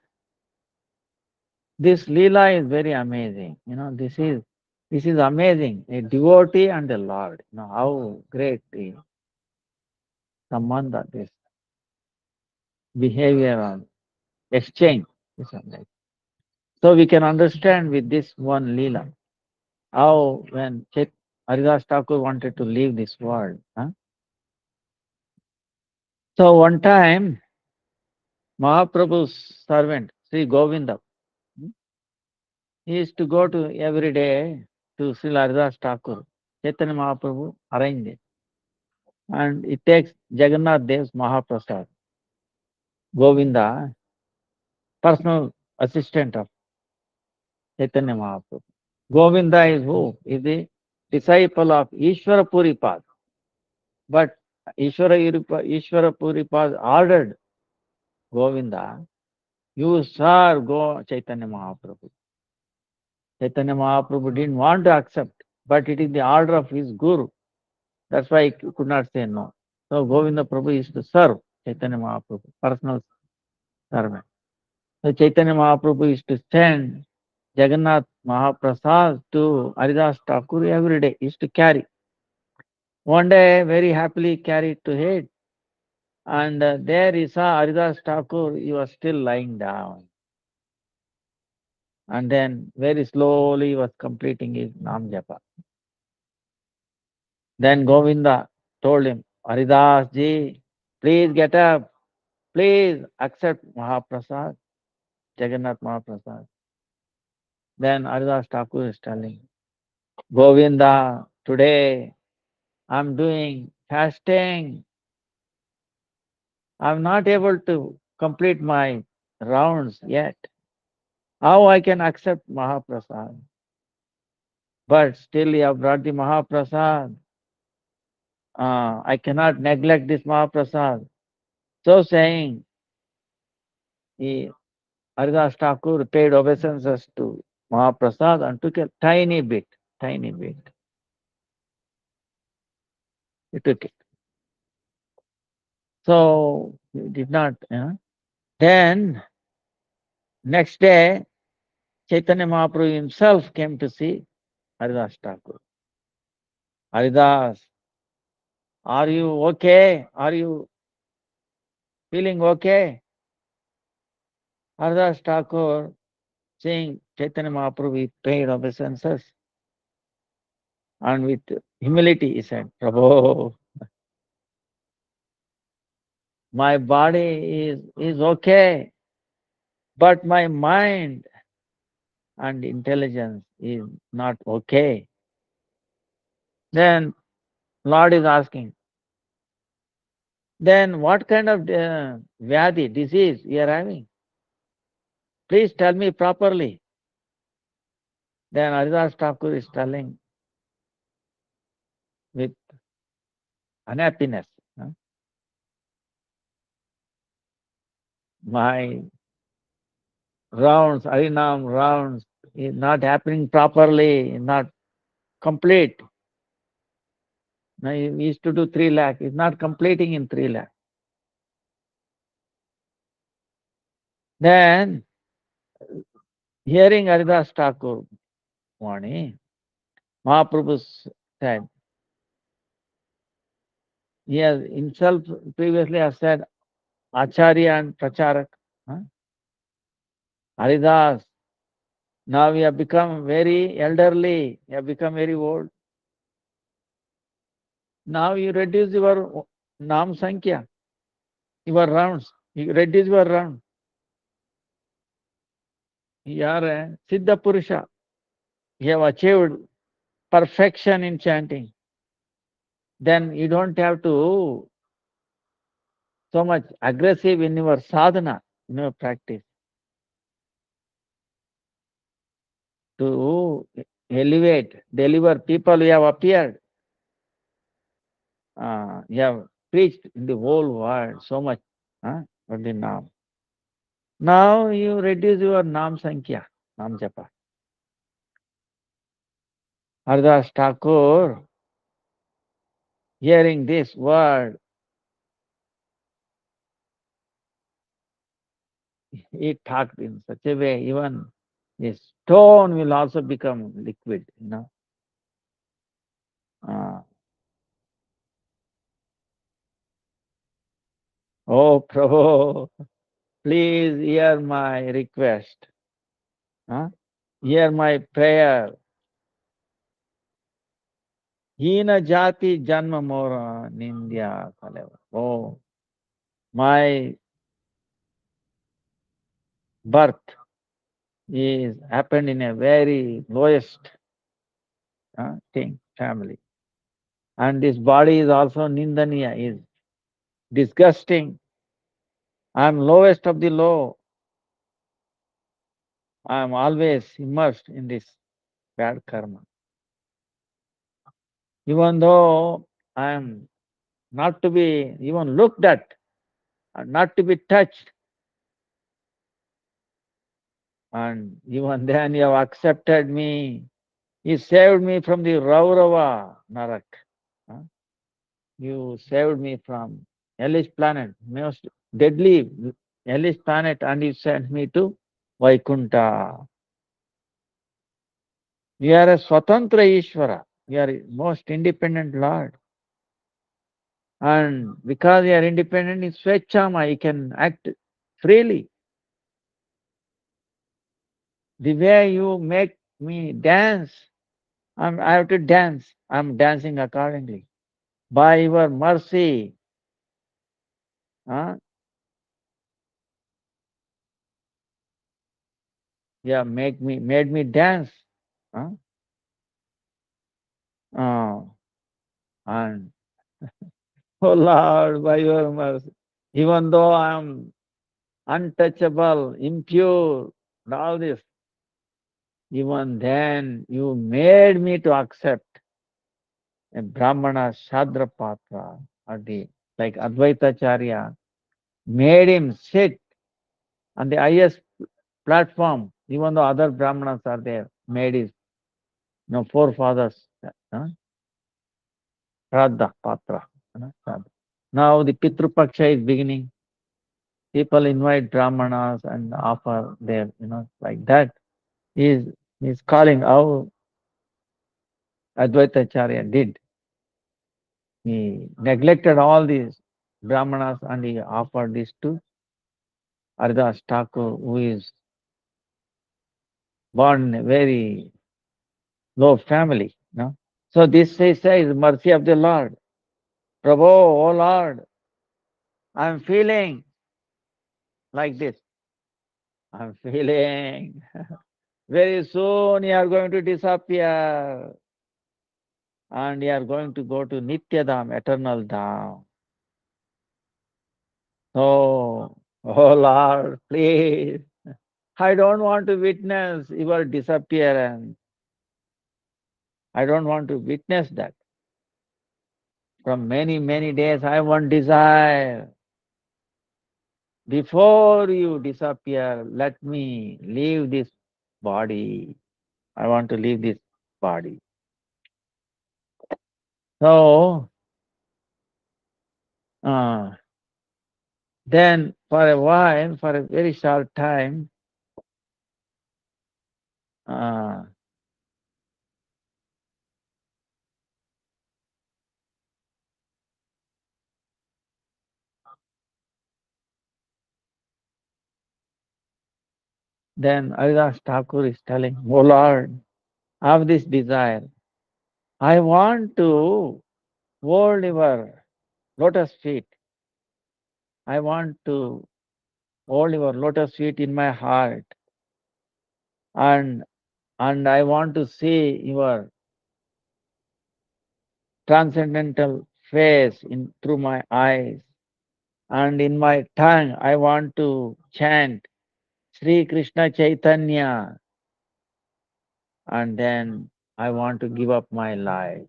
this Leela is very amazing. This is amazing. A devotee and a Lord. How great the sambandha, this behavior exchange. Like. So we can understand with this one Leela how when Haridas Thakur wanted to leave this world. Huh? So one time Mahaprabhu's servant, Sri Govinda, hmm, he used to go to every day to Sri Haridas Thakur. Chaitanya Mahaprabhu arranged it. And it takes Jagannath Dev's Mahaprasad. Govinda, personal assistant of Chaitanya Mahaprabhu. Govinda is who? Is the disciple of Ishvara Puripad. But Ishvara Puripad ordered Govinda, you serve go Chaitanya Mahaprabhu. Chaitanya Mahaprabhu didn't want to accept, but it is the order of his guru. That's why he could not say no. So Govinda Prabhu used to serve Chaitanya Mahaprabhu, personal servant. So Chaitanya Mahaprabhu used to send Jagannath Mahaprasad to Haridas Thakur every day. He used to carry. One day, very happily carried to head. And there he saw Haridas Thakur, he was still lying down. And then very slowly he was completing his Nam Japa. Then Govinda told him, Haridas ji, please get up. Please accept Mahaprasad, Jagannath Mahaprasad. Then Haridas Thakur is telling, Govinda, today I'm doing fasting. I'm not able to complete my rounds yet. How I can accept Mahaprasad? But still you have brought the Mahaprasad. I cannot neglect this Mahaprasad. So saying, he, Haridas Thakur paid obeisances to Mahaprasad and took a tiny bit, tiny bit. He took it. So he did not. Then next day, Chaitanya Mahaprabhu himself came to see Haridas Thakur. Haridas, are you okay? Are you feeling okay? Haridas Thakur, seeing Chaitanya Mahaprabhu, he paid obeisances and with humility he said, Prabhu, my body is okay, but my mind and intelligence is not okay. Then Lord is asking, then what kind of vyadi, disease you are having? Please tell me properly. Then Haridas Thakur is telling with unhappiness. My rounds, Harinam rounds, is not happening properly, not complete. Now he used to do 3 lakh, it's not completing in 3 lakh. Then, hearing Haridas Thakur, Vani, Mahaprabhu said, he has himself previously has said, Acharya and Pracharak. Huh? Haridas, now we have become very elderly, we have become very old. Now you reduce your Nam Sankhya, your rounds. You reduce your round. You are a Siddha Purusha. You have achieved perfection in chanting. Then you don't have to so much aggressive in your sadhana, in your practice. To elevate, deliver people who have appeared. You have preached in the whole world so much for the Nam. Now you reduce your Nam Sankhya, Nam Japa. Haridas Thakur, hearing this word, he talked in such a way, even a stone will also become liquid. Uh, oh, Prabhu, Please hear my request. Huh? Hear my prayer. Hina jati janma mora nindya kaleva. Oh, my birth is happened in a very lowest thing, family. And this body is also nindaniya, is disgusting. I am lowest of the low. I am always immersed in this bad karma. Even though I am not to be even looked at, and not to be touched, and even then you have accepted me. You saved me from the Raurava Narak. Huh? You saved me from hellish planet, most deadly hellish planet, and you sent me to Vaikunta. You are a Swatantra Ishvara. You are most independent Lord. And because you are independent in Swechama, you can act freely. The way you make me dance, I have to dance. I'm dancing accordingly. By your mercy, huh, you have made me dance. Huh? Oh, and oh Lord, by your mercy, even though I'm untouchable, impure, and all this, even then you made me to accept a Brahmana Shadra Patra, or the, like Advaita Charya, made him sit on the highest platform, even though other Brahmanas are there, made his forefathers, Shraddha Patra. Shraddha. Now the Pitru Paksha is beginning. People invite Brahmanas and offer their, like that. He is calling how Advaita Acharya did. He neglected all these Brahmanas and he offered this to Haridas Thakur, who is born in a very low family. So this says mercy of the Lord. Prabhu, oh Lord, I'm feeling like this. I'm feeling very soon you are going to disappear and you are going to go to Nitya Dham, eternal Dham. So, oh Lord, please, I don't want to witness your disappearance. I don't want to witness that. From many, many days, I want desire. Before you disappear, let me leave this body. I want to leave this body. So, uh, then for a while, for a very short time, uh, then Haridas Thakur is telling, oh Lord, I have this desire. I want to hold your lotus feet. I want to hold your lotus feet in my heart. And I want to see your transcendental face in through my eyes. And in my tongue, I want to chant Sri Krishna Chaitanya. And then I want to give up my life.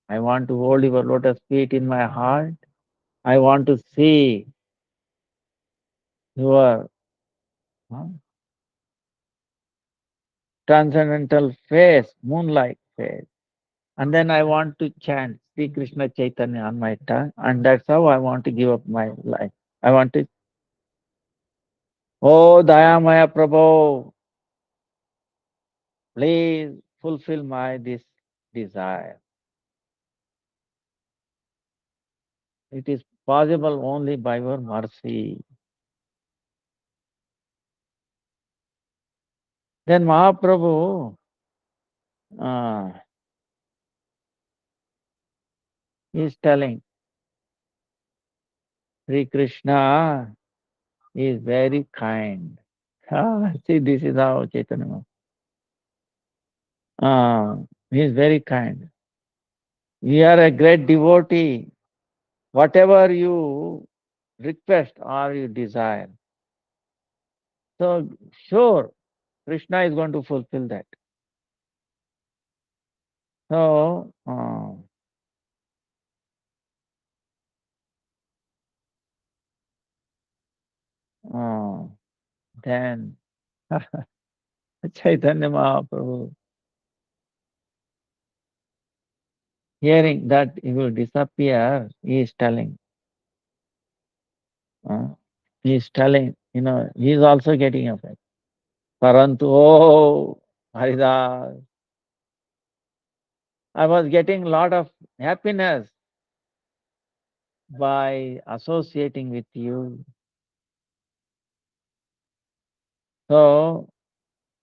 I want to hold your lotus feet in my heart. I want to see your transcendental face, moonlight face. And then I want to chant Sri Krishna Chaitanya on my tongue. And that's how I want to give up my life. I want to, oh Dayamaya Prabhu, please fulfill my this desire. It is possible only by your mercy. Then Mahaprabhu uh, is telling, Sri Krishna is very kind. See, this is how Chaitanya. He is very kind. You are a great devotee. Whatever you request or you desire. So, sure, Krishna is going to fulfill that. So, uh, then Chaitanya Mahaprabhu, hearing that he will disappear, he is telling, he is telling, he is also getting affected. Parantu, oh, Haridas, I was getting a lot of happiness by associating with you. So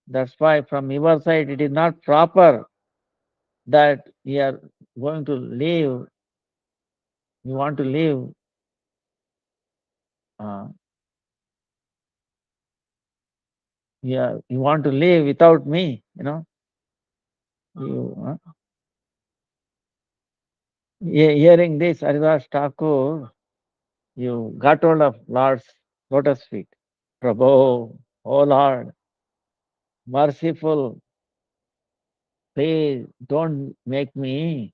that's why from your side it is not proper that you are going to leave, you want to leave, uh, you want to leave without me, You, hearing this, Haridas Thakur, you got hold of Lord's lotus feet. Prabhu, oh Lord, merciful, please don't make me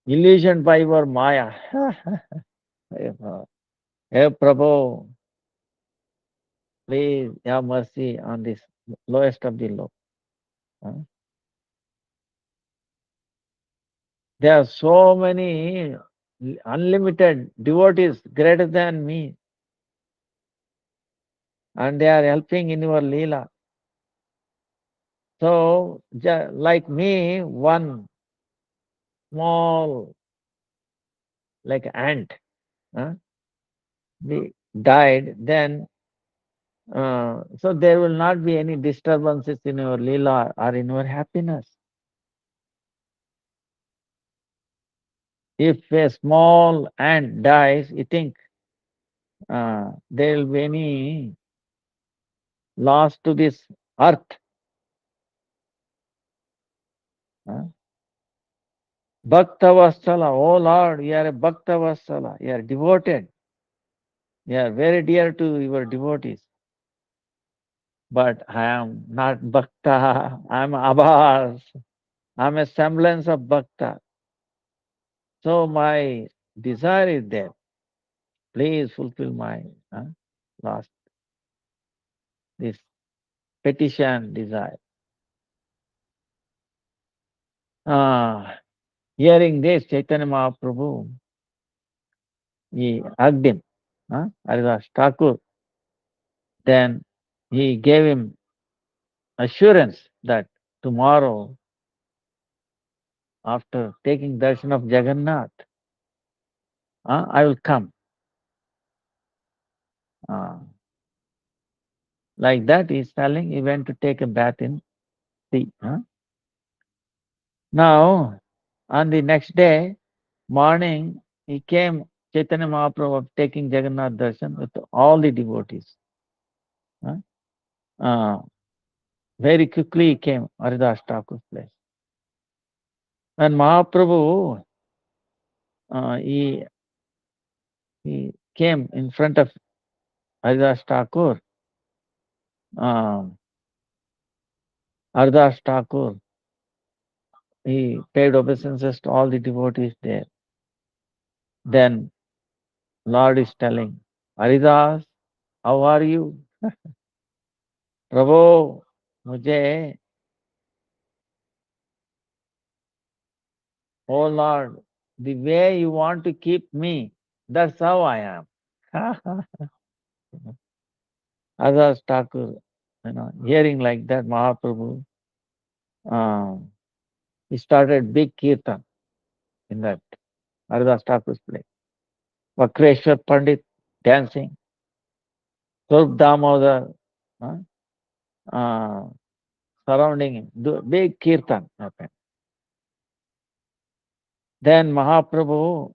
illusioned by your Maya. Hey Prabhu, please have mercy on this lowest of the low. Huh? There are so many unlimited devotees greater than me, and they are helping in your Leela. So, like me, one small, like ant, huh, we died, then so there will not be any disturbances in your Leela or in your happiness. If a small ant dies, you think there will be any loss to this earth. Bhakta Vassala, oh Lord, you are a Bhakta Vassala, you are devoted, you are very dear to your devotees. But I am not Bhakta, I am Abhas, I am a semblance of Bhakta. So my desire is there. Please fulfill my last, this petition desire. Hearing this, Chaitanya Mahaprabhu, he hugged him, Haridas Thakur. Then he gave him assurance that tomorrow, after taking darshan of Jagannath, I will come. Uh, like that, he's telling he went to take a bath in sea. Now, on the next day, morning, he came, Chaitanya Mahaprabhu, taking Jagannath darshan with all the devotees. Uh, very quickly he came, Haridas Thakur's place. When Mahaprabhu, he came in front of Haridas Thakur, Haridas Thakur, he paid obeisances to all the devotees there. Then Lord is telling, Haridas, how are you? Prabhu, मुझे, oh Lord, the way you want to keep me, that's how I am. Haridas Thakur, hearing like that, Mahaprabhu, he started big kirtan in that Haridas Thakur's place. Vakreshwar Pandit dancing. Swarup Damodar, huh? uh, surrounding him. Big kirtan happened. Then Mahaprabhu,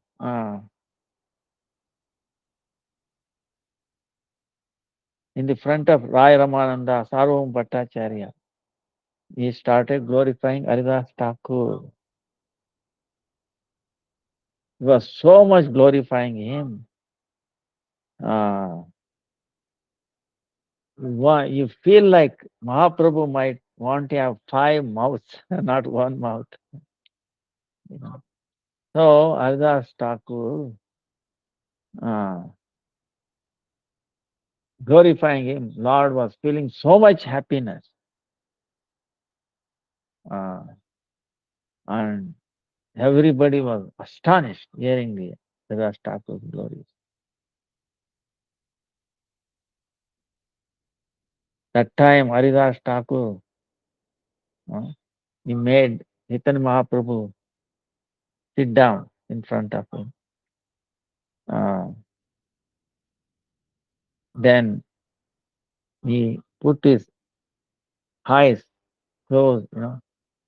in the front of Rai Ramananda, Sarvam Bhattacharya, he started glorifying Haridas Thakur. He was so much glorifying him. Uh, you feel like Mahaprabhu might want to have 5 mouths, not one mouth. You know. So Haridas Thakur, uh, glorifying him, Lord was feeling so much happiness. Uh, and everybody was astonished hearing the Haridas Thakur's glories. That time Haridas Thakur, he made Chaitanya Mahaprabhu sit down in front of him. Then he put his eyes closed,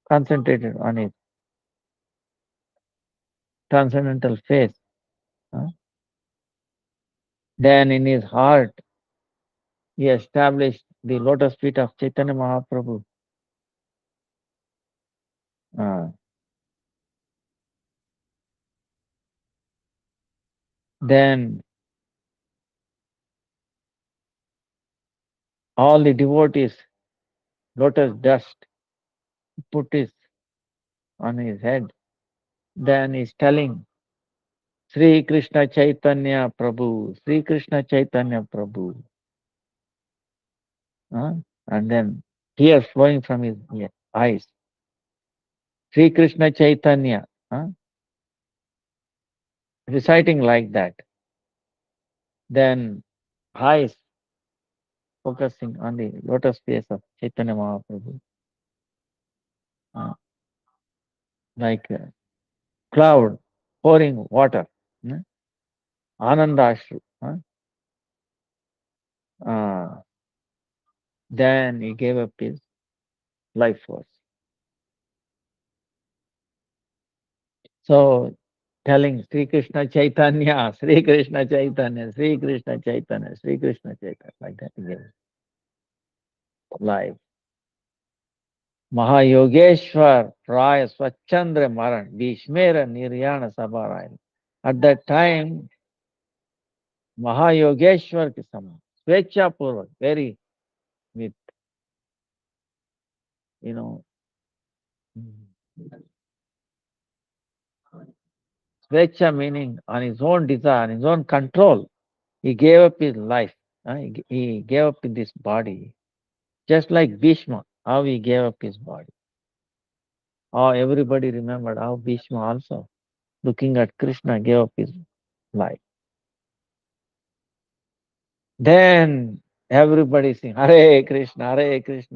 concentrated on his transcendental face. Then in his heart, he established the lotus feet of Chaitanya Mahaprabhu. Then all the devotees, lotus dust, put it on his head. Then he's telling, Sri Krishna Chaitanya Prabhu, Sri Krishna Chaitanya Prabhu. And then tears flowing from his eyes. Sri Krishna Chaitanya, reciting like that. Then eyes focusing on the lotus face of Chaitanya Mahaprabhu. Like a cloud pouring water. Ananda Ashru. Then he gave up his life force. So telling Sri Krishna Chaitanya, Sri Krishna Chaitanya, Sri Krishna Chaitanya, Sri Krishna Chaitanya, like that he gave life. Mahayogeshwar Raya Swachandra Maran, Bhishmera Niryana Sabarayana. At that time, Mahayogeshwar ke saman, Svecha Purvak, very with, you know, Svecha meaning on his own desire, on his own control. He gave up his life. He gave up this body. Just like Bhishma, how he gave up his body. Oh, everybody remembered how Bhishma also, looking at Krishna, gave up his life. Then everybody sing Hare Krishna,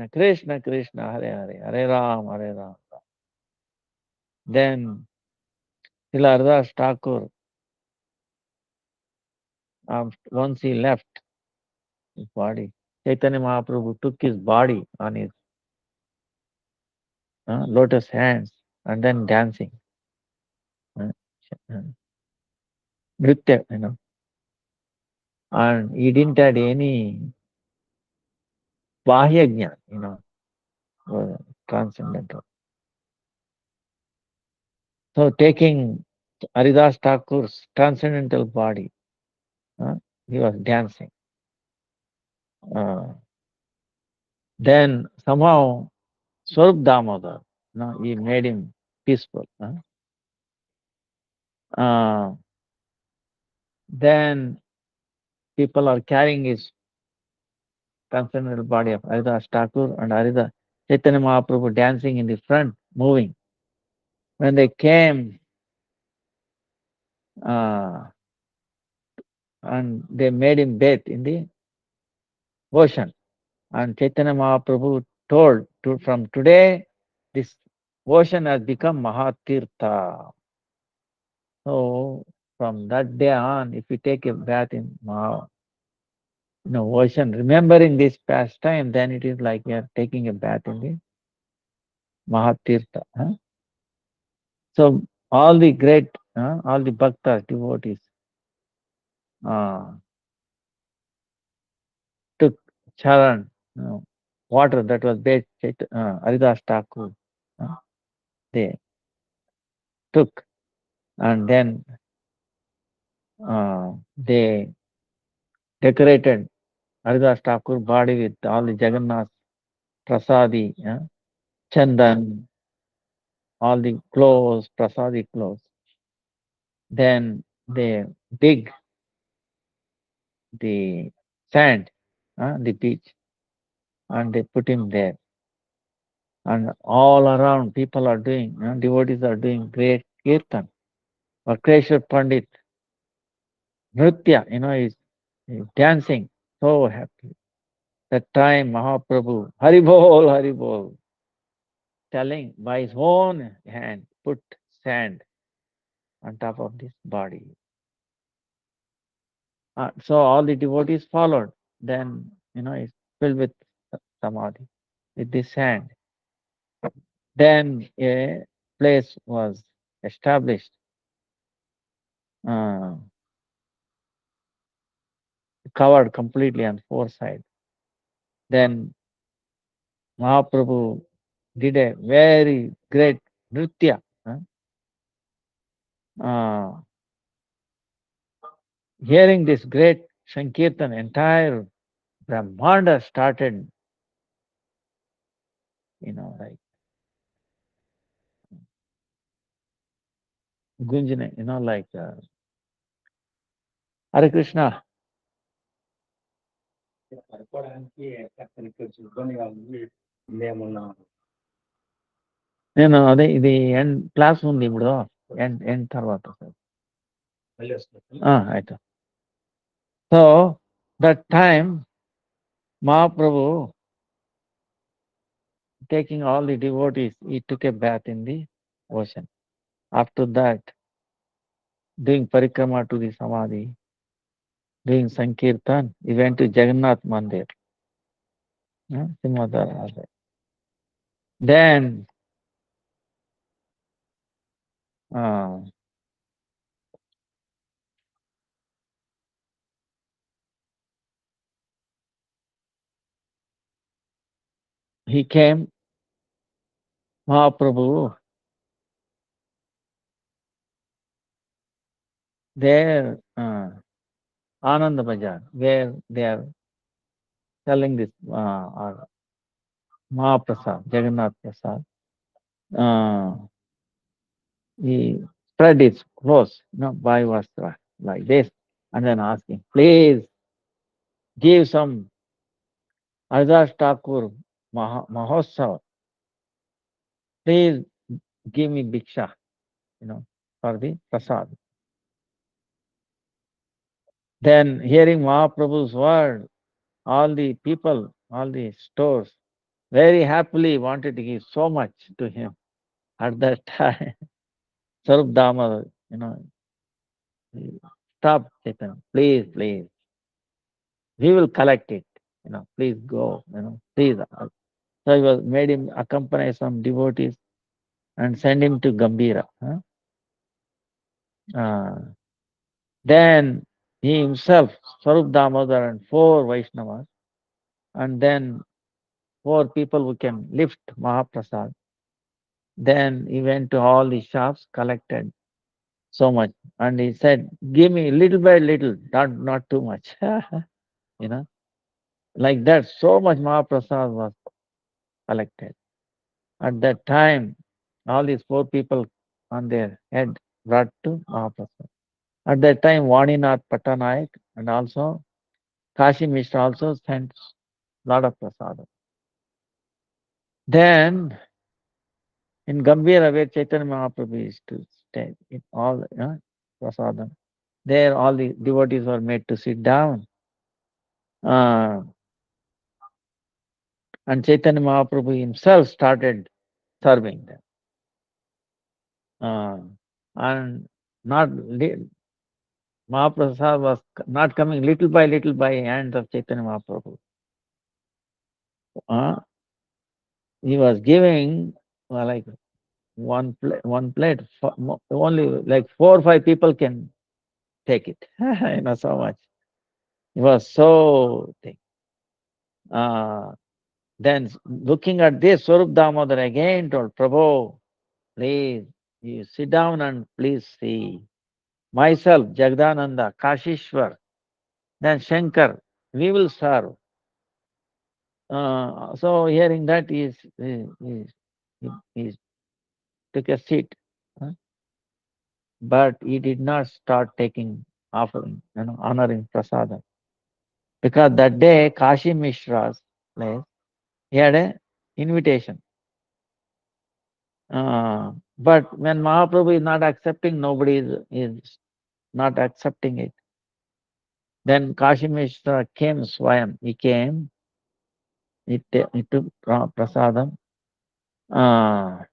Krishna Krishna, Hare Hare, Hare Ram, Hare Ram. Then Hilardas Thakur, once he left his body, Chaitanya Mahaprabhu took his body on his lotus hands and then dancing. Nritya, and he didn't have any bahya jnana, transcendental. So taking Haridas Thakur's transcendental body, he was dancing. Then somehow Swarup Damodar, he made him peaceful. Then people are carrying his transcendental body of Haridas Thakur and Haridas Chaitanya Mahaprabhu dancing in the front, moving. When they came, and they made him bathe in the ocean. And Chaitanya Mahaprabhu told, from today, this ocean has become Mahatirtha. So from that day on, if you take a bath in ocean, remembering this past time, then it is like we are taking a bath in the Mahatirtha. Huh? So all the great, all the bhaktas, devotees, uh, took charan, water that was bathed, Haridas Thakur, uh, they took, and then they decorated Haridas Thakur body with all the Jagannath prasadi, chandan, all the clothes, prasadi clothes. Then they dig the sand, the beach, and they put him there. And all around people are doing, devotees are doing great kirtan. Vakreshwar Pandit, Nritya, is dancing so happy. That time Mahaprabhu, Haribol, Haribol, telling by his own hand, put sand on top of this body. So all the devotees followed. Then, it's filled with samadhi, with this sand. Then a place was established, uh, covered completely on four sides. Then Mahaprabhu did a very great nritya. Uh, Hearing this great Sankirtan, entire Brahmanda started, like Gunjana, like Hare Krishna. నేను అదే ఇది end class ఉంది ఇప్పుడు end end తర్వాత ఆಯ್ತು. So that time Mahaprabhu taking all the devotees, he took a bath in the ocean. After that, doing parikrama to the samadhi, doing sankirtan, he went to Jagannath Mandir, Simhadwara. Then uh, he came, Mahaprabhu, there, Ananda Bajar, where they are selling this Mahaprasad, Jagannath Prasad. He spread his clothes, by vastra, like this, and then asking, please give some Haridas Thakur Mahotsav. Please give me Bhiksha, for the prasad. Then hearing Mahaprabhu's word, all the people, all the stores, very happily wanted to give so much to him. At that time, Sarup Dama, stop Chaitanya, please, please. We will collect it. Please go. Please. So he was made him accompany some devotees and send him to Gambira. Then he himself, Swarup Damodar and four Vaishnavas, and then four people who can lift Mahaprasad. Then he went to all the shops, collected so much, and he said, "Give me little by little, not too much." Like that, so much Mahaprasad was collected. At that time, all these four people on their head brought to Mahaprasad. At that time, Vaninath Patanaik and also Kashi Mishra also sent lot of prasadam. Then in Gambhira, where Chaitanya Mahaprabhu used to stay, in all prasadam, there all the devotees were made to sit down. And Chaitanya Mahaprabhu himself started serving them. And not Mahaprasad was not coming little by hands of Chaitanya Mahaprabhu. Uh, he was giving like one plate. Only like 4 or 5 people can take it. So much. It was so thing. Uh, then looking at this, Swarup Damodar again told, Prabhu, please, you sit down and please see. Myself, Jagdananda, Kashishwar, then Shankar, we will serve. So hearing that, he took a seat. huh, But he did not start taking offering, honoring prasadam. Because that day, Kashi Mishra's place, he had a invitation. But when Mahaprabhu is not accepting, nobody is not accepting it. Then Kashi Mishra came Swayam. He came, he took prasadam, and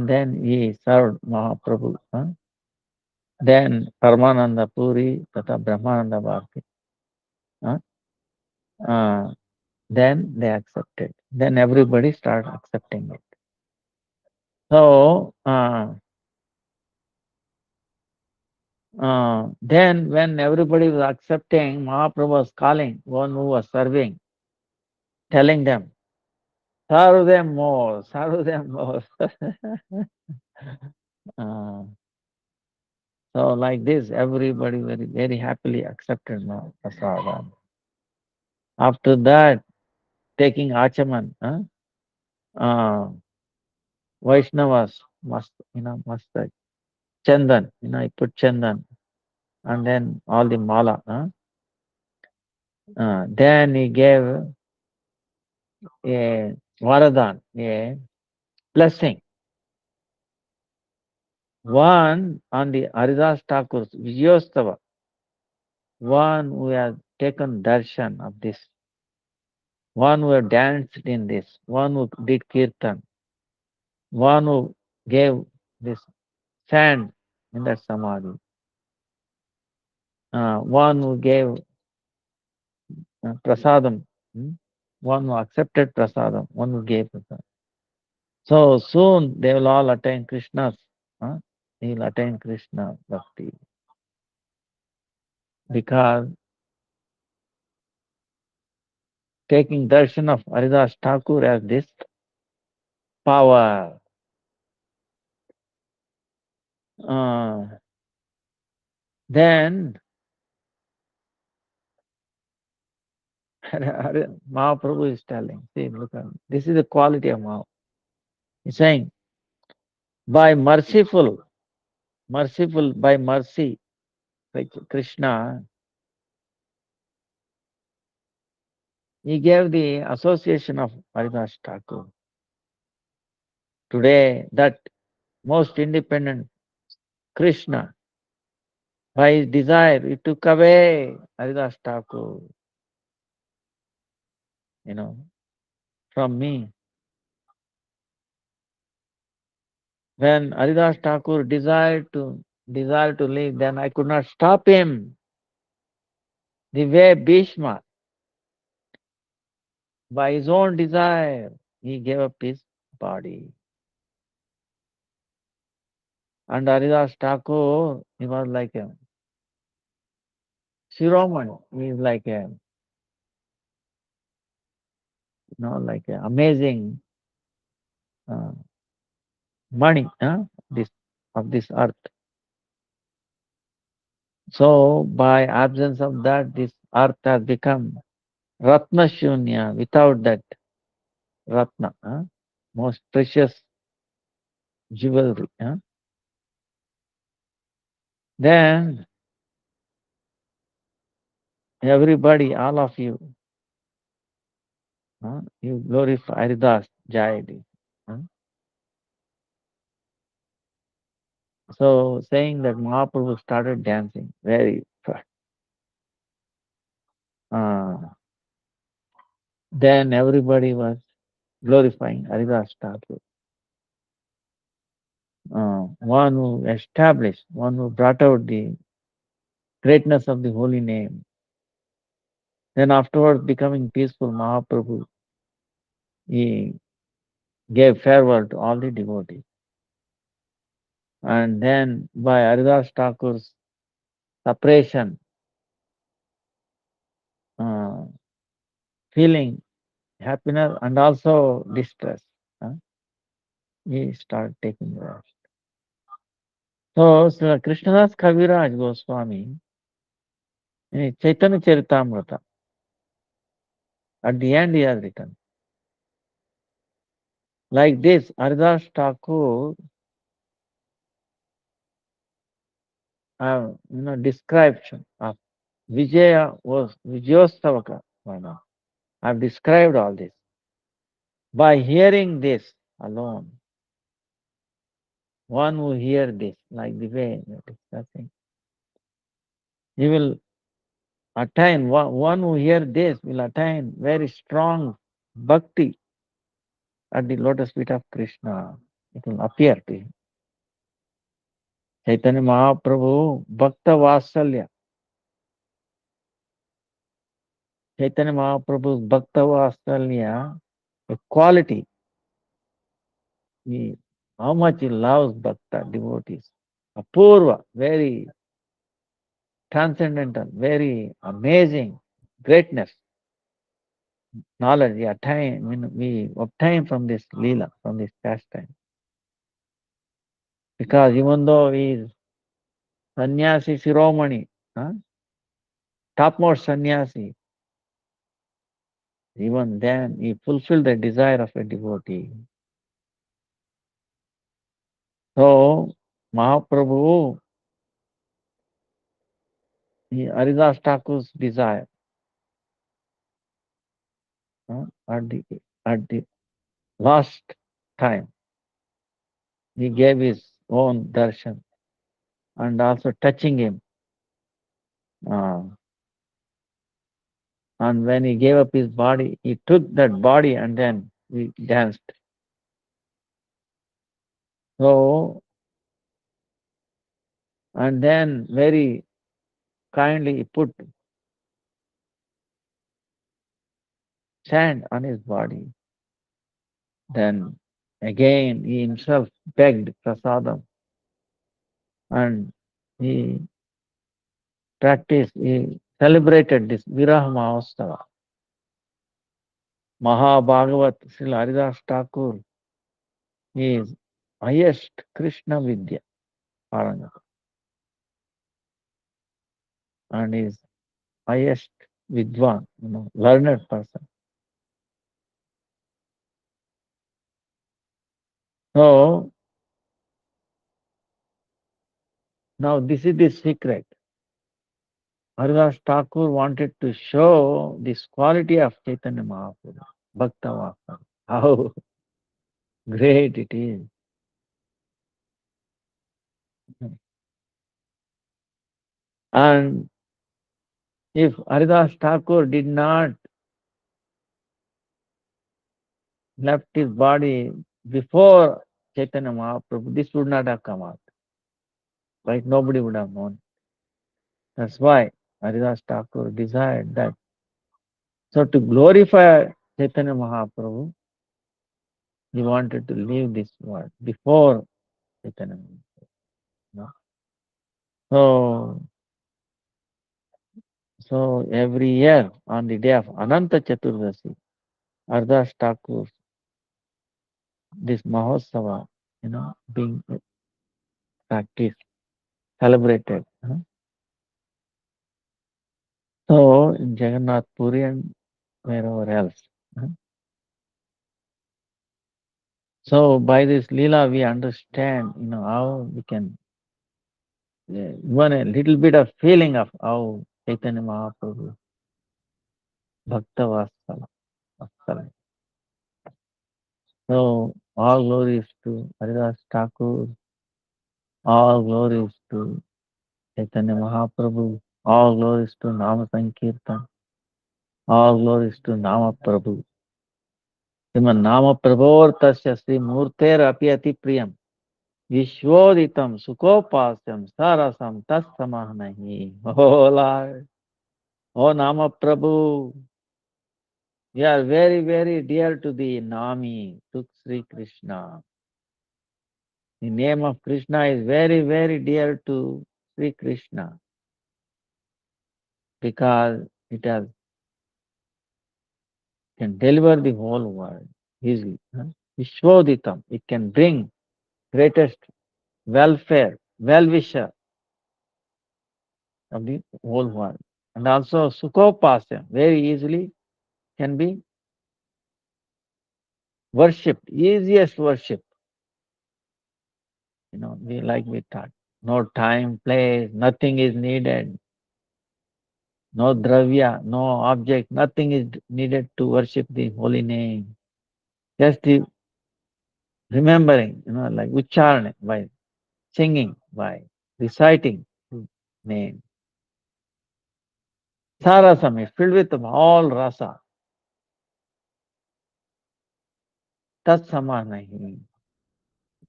then he served Mahaprabhu. Then Paramananda Puri, Tata Brahmananda Bhakti. Uh, uh, then they accepted. Then everybody started accepting it. So, then when everybody was accepting, Mahaprabhu was calling one who was serving, telling them, serve them more, serve them more. uh, so like this, everybody very happily accepted Mahaprasad. After that, taking Achaman, Vaishnavas must Chandan, he put Chandan, and then all the mala. Then he gave a Varadan, a blessing. One on the Haridas Thakur's Vijayostava, one who has taken darshan of this, one who have danced in this, one who did kirtan, one who gave this sand in that samadhi, one who gave prasadam, one who accepted prasadam, one who gave prasadam. So soon they will all attain Krishna's, they will attain Krishna bhakti. Because taking darshan of Haridas Thakur has this power. Then Mahaprabhu is telling, see, look, this is the quality of Mahaprabhu. He's saying, by by mercy, like Krishna, he gave the association of Haridas Thakur. Today, that most independent Krishna, by his desire, he took away Haridas Thakur, from me. When Haridas Thakur desired to leave, then I could not stop him. The way Bhishma, by his own desire, he gave up his body. And Haridas Thakur, he was like a Shiroman. He is like a, like an amazing uh, money, this of this earth. So by absence of that, this earth has become Ratna Shunya, without that Ratna, most precious jewelry. Then everybody, all of you, you glorify Haridas Jayadi. So saying that Mahaprabhu started dancing very fast. Then everybody was glorifying Haridas Thakur. One who established, one who brought out the greatness of the holy name. Then afterwards, becoming peaceful, Mahaprabhu, he gave farewell to all the devotees. And then by Haridas Thakur's separation, uh, feeling happiness and also distress, he started taking rest. So, Sri Krishnadas Kaviraj Goswami, in Chaitanya Charitamrita, at the end he has written, like this, Haridas Thakur description of Vijaya was Vijayostavaka. I've described all this. By hearing this alone, one who hear this, like the way we are discussing, he will attain, one who hear this will attain very strong bhakti at the lotus feet of Krishna. It will appear to him. Chaitanya Mahaprabhu, Bhakta Vasalya. Chaitanya Mahaprabhu's Bhakta Vasalya, a quality. How much he loves Bhakta devotees. Apurva, very transcendental, very amazing greatness, knowledge we obtain from this Leela, from this pastime. Because even though he is sannyasi Shiromani, topmost sannyasi, even then he fulfilled the desire of a devotee. So, Mahaprabhu, Haridas Thakur's desire, at the last time, he gave his own darshan and also touching him. And when he gave up his body, he took that body and then he danced. So, and then very kindly he put sand on his body. Then again he himself begged prasadam and he he celebrated this Viraha Mahostava. Mahabhagavat Sri Haridas Thakur is highest Krishna Vidya Parangata and is highest Vidwan, learned person. So now this is the secret. Haridas Thakur wanted to show this quality of Chaitanya Mahaprabhu, Bhakta Vasa, how great it is. And if Haridas Thakur did not left his body before Chaitanya Mahaprabhu, this would not have come out. Right? Nobody would have known. That's why Haridas Thakur desired that. So to glorify Chaitanya Mahaprabhu, he wanted to leave this world before Chaitanya Mahaprabhu. So every year on the day of Ananta Chaturdasi, Haridas Thakur, this Mahosava, being practiced, celebrated. So in Jagannath Puri and wherever else. So by this Leela we understand, how we can even a little bit of feeling of how Chaitanya Mahaprabhu, Bhakta Vatsala. So all glories to Haridas Thakur, all glories to Chaitanya Mahaprabhu, all glories to Nama Sankirtan, all glories to Nama Prabhu. Nama Prabhor Tasya Sri Murter Api Ati Priyam. Vishwoditam Sukopasyam Sarasam Tassamah Nahi. Oh Lord, oh Nama Prabhu, you are very, very dear to the Nami, to Sri Krishna. The name of Krishna is very, very dear to Sri Krishna because it has can deliver the whole world easily. Vishwoditam, it can bring greatest welfare, well-wisher of the whole world. And also Sukopasya, very easily can be worshipped, easiest worship. We taught. No time, place, nothing is needed. No dravya, no object, nothing is needed to worship the holy name. Just the remembering, like ucharana, by singing, by reciting his name. Sarasam is filled with all rasa. Tat samanahi.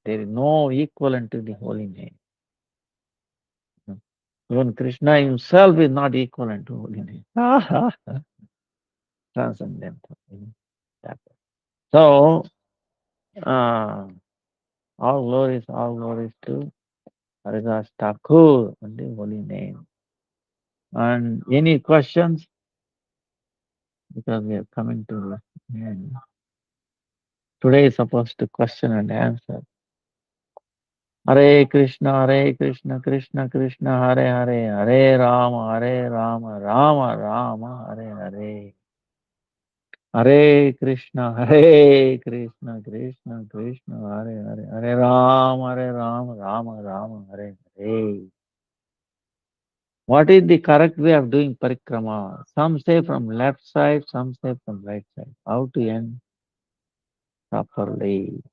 There is no equivalent to the holy name. Even Krishna himself is not equivalent to holy name. Transcendental. That. So, all glories to Haridas Thakur and the holy name. And any questions? Because we are coming to the end. Today is supposed to question and answer. Hare Krishna, Krishna Krishna, Hare Hare, Hare Rama, Rama Rama, Hare Hare. Hare Krishna, Krishna Krishna, Hare Hare, Hare Rama, Rama Rama, Hare Hare. What is the correct way of doing parikrama? Some say from left side, some say from right side. How to end properly?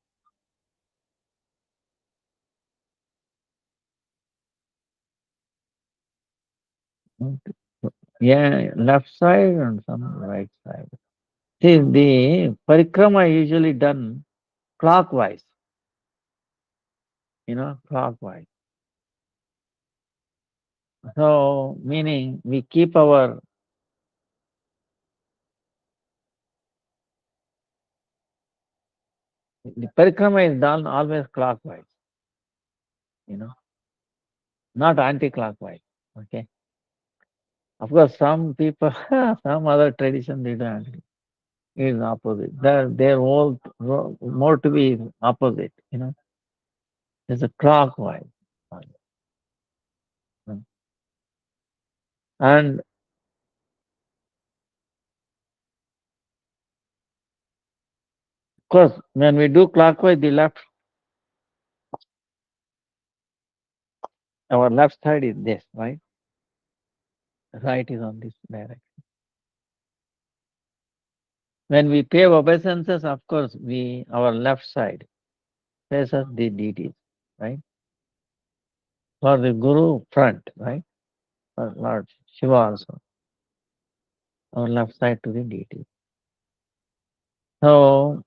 Yeah, left side and some right side. See, the parikrama usually done clockwise, clockwise. So, meaning we keep our, the parikrama is done always clockwise, you know, not anti-clockwise. Okay. Of course, some people, some other tradition they do anti. It is opposite. They're all more to be opposite. There's a clockwise. And of course, when we do clockwise, our left side is this, right? Right is on this direction. When we pay obeisances, of course, our left side faces the deities, right? For the Guru, front, right? For Lord Shiva also, our left side to the deity. So,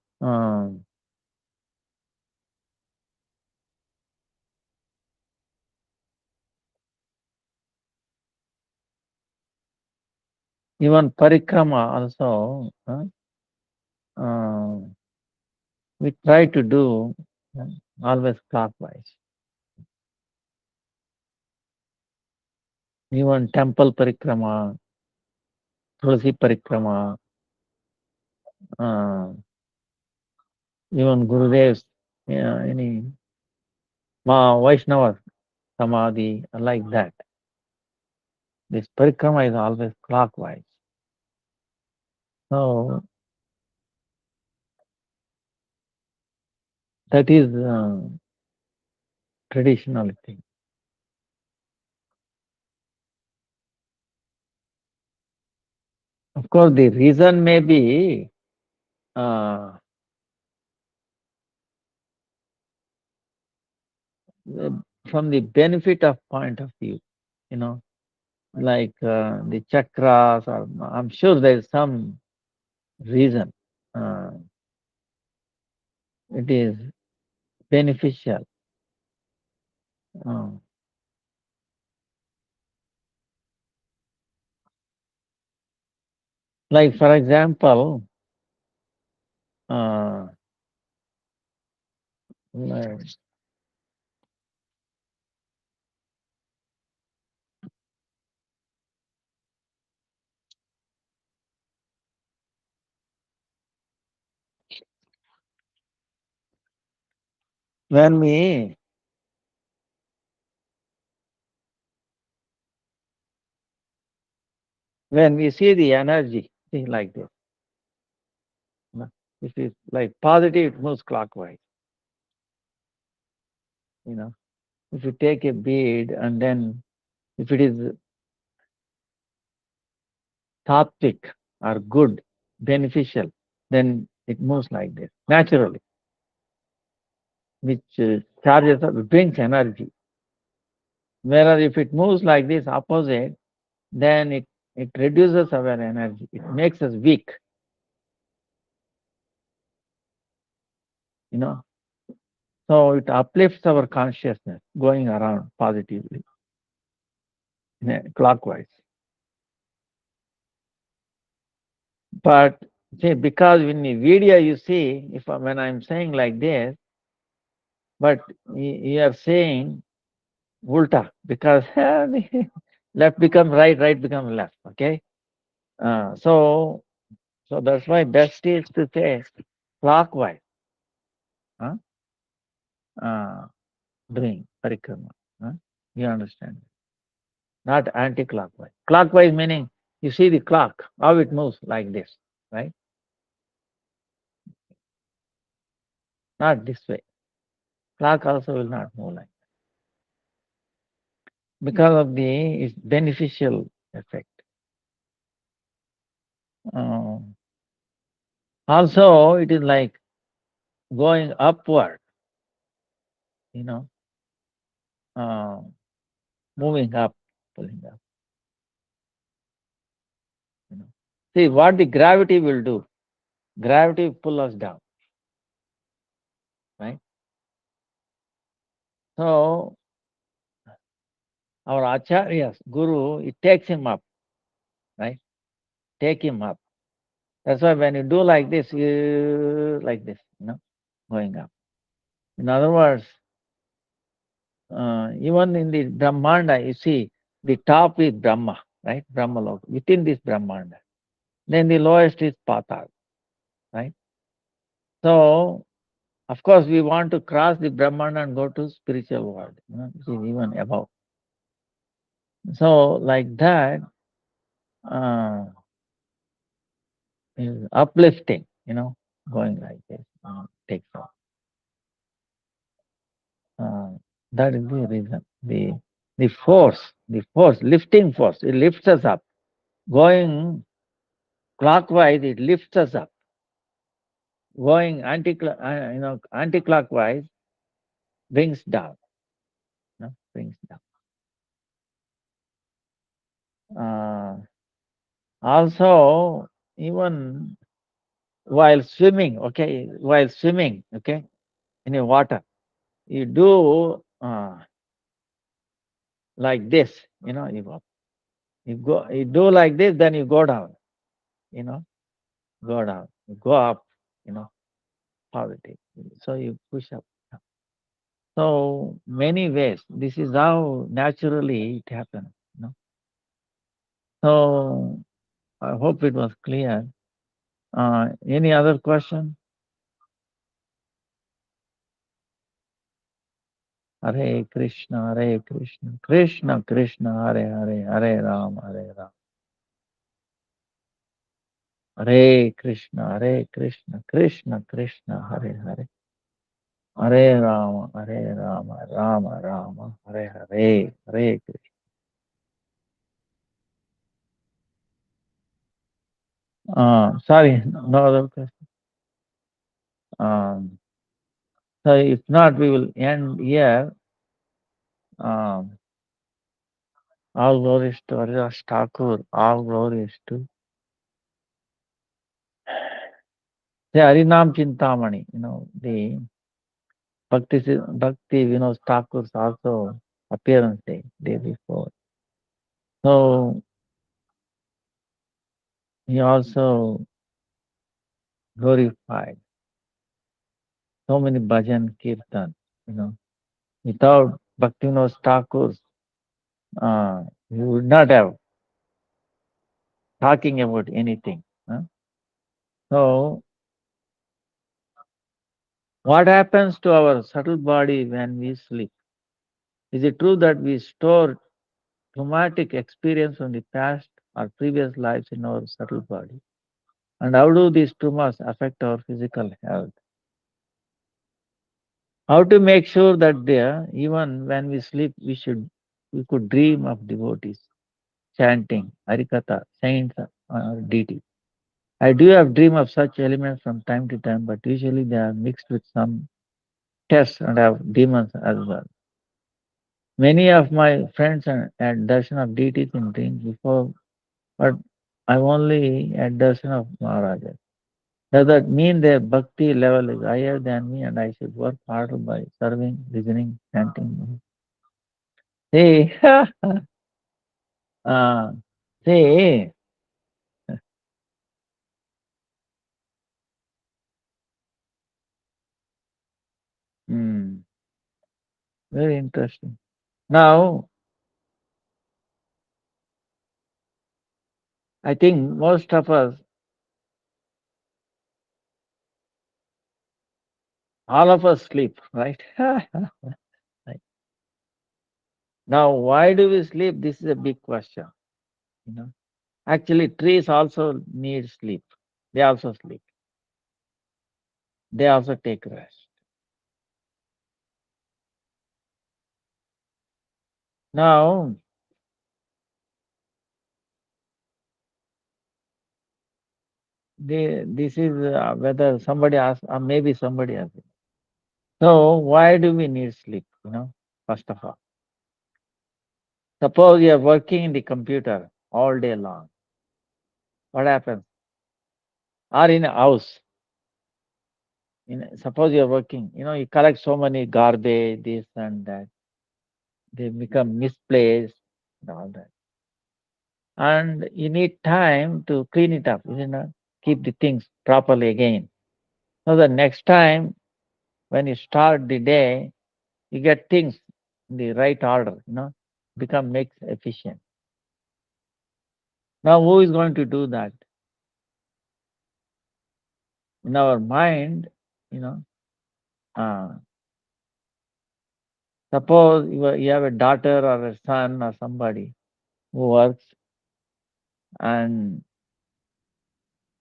even parikrama also, we try to do always clockwise. Even temple parikrama, Tulsi parikrama, even Gurudev's, any Vaishnava Samadhi, like that. This parikrama is always clockwise. So, that is traditional thing. Of course, the reason may be uh, from the benefit of point of view, like the chakras, or I'm sure there is some reason. It is beneficial Uh, like for example, uh, like when we when we see the energy, thing like this, you know, if it's like positive, it moves clockwise. You know, if you take a bead and then if it is sattvic or good, beneficial, then it moves like this naturally, which charges up, brings energy. Whereas if it moves like this opposite, then it reduces our energy. It makes us weak. You know, so it uplifts our consciousness going around positively, clockwise. But see, because in the video you see, if when I'm saying like this, but you are saying ulta because left becomes right, right becomes left. Okay, so that's why best is to say clockwise. Huh? Uh, Doing parikrama. Huh? You understand? Not anti-clockwise. Clockwise meaning you see the clock, how it moves like this, right? Not this way. Clock also will not move like because of the its beneficial effect. Uh, Also, it is like going upward, you know, uh, moving up, pulling up. You know. See what the gravity will do. Gravity pull us down, right? So our acharyas, guru, it takes him up, right? Take him up. That's why when you do like this, like this, going up. In other words, even in the Brahmanda, you see, the top is Brahma, right? Brahma within this Brahmanda. Then the lowest is Patal, right? So, of course, we want to cross the Brahmanda and go to spiritual world, which is even above. So, like that, uh, is uplifting, going like this, takes off. Uh, that is the reason. The force, lifting force, it lifts us up. Going clockwise, it lifts us up. Going anti-clockwise brings down. Brings down. Also, even while swimming, in the water, you do like this, you do like this, then you go down, you know, go down, you go up, positive. So you push up. So many ways. This is how naturally it happens. So I hope it was clear. Any other question? Hare Krishna, Hare Krishna, Krishna Krishna, Hare Hare, Hare Ram, Hare Ram. Hare Krishna, Hare Krishna, Krishna Krishna, Hare Hare. Hare Rama, Hare Rama, Rama Rama, Hare Hare, Hare Krishna. Sorry, no other question. Um, so if not, we will end here. Um, all glories to Haridas Thakur, all glories to the Harinam Chintamani, the Bhakti Vinod Thakur also appearance day before. So he also glorified so many bhajan kirtan, you know. Without Bhaktivinoda Thakur's, he would not have talking about anything. Huh? So, what happens to our subtle body when we sleep? Is it true that we store traumatic experience from the past or previous lives in our subtle body? And how do these traumas affect our physical health? How to make sure that there, even when we sleep, we could dream of devotees, chanting, harikatha, saints, or deities. I do have dream of such elements from time to time, but usually they are mixed with some tests and have demons as well. Many of my friends had darshan of deities in dreams before, but I only had darshan of Maharaja. Does that mean their bhakti level is higher than me and I should work harder by serving, listening, chanting? See, uh, see, hmm, very interesting. Now, I think most of us, all of us sleep, right? Right. Now, why do we sleep? This is a big question. You know, actually, trees also need sleep. They also sleep. They also take rest. Now, this is whether somebody asks, or maybe somebody asks. So, why do we need sleep? First of all, suppose you are working in the computer all day long. What happens? Or in a house, suppose you are working, you collect so many garbage, this and that. They become misplaced and all that. And you need time to clean it up, keep the things properly again. So the next time when you start the day, you get things in the right order, become makes efficient. Now who is going to do that? In our mind, you know, uh, suppose you have a daughter or a son or somebody who works and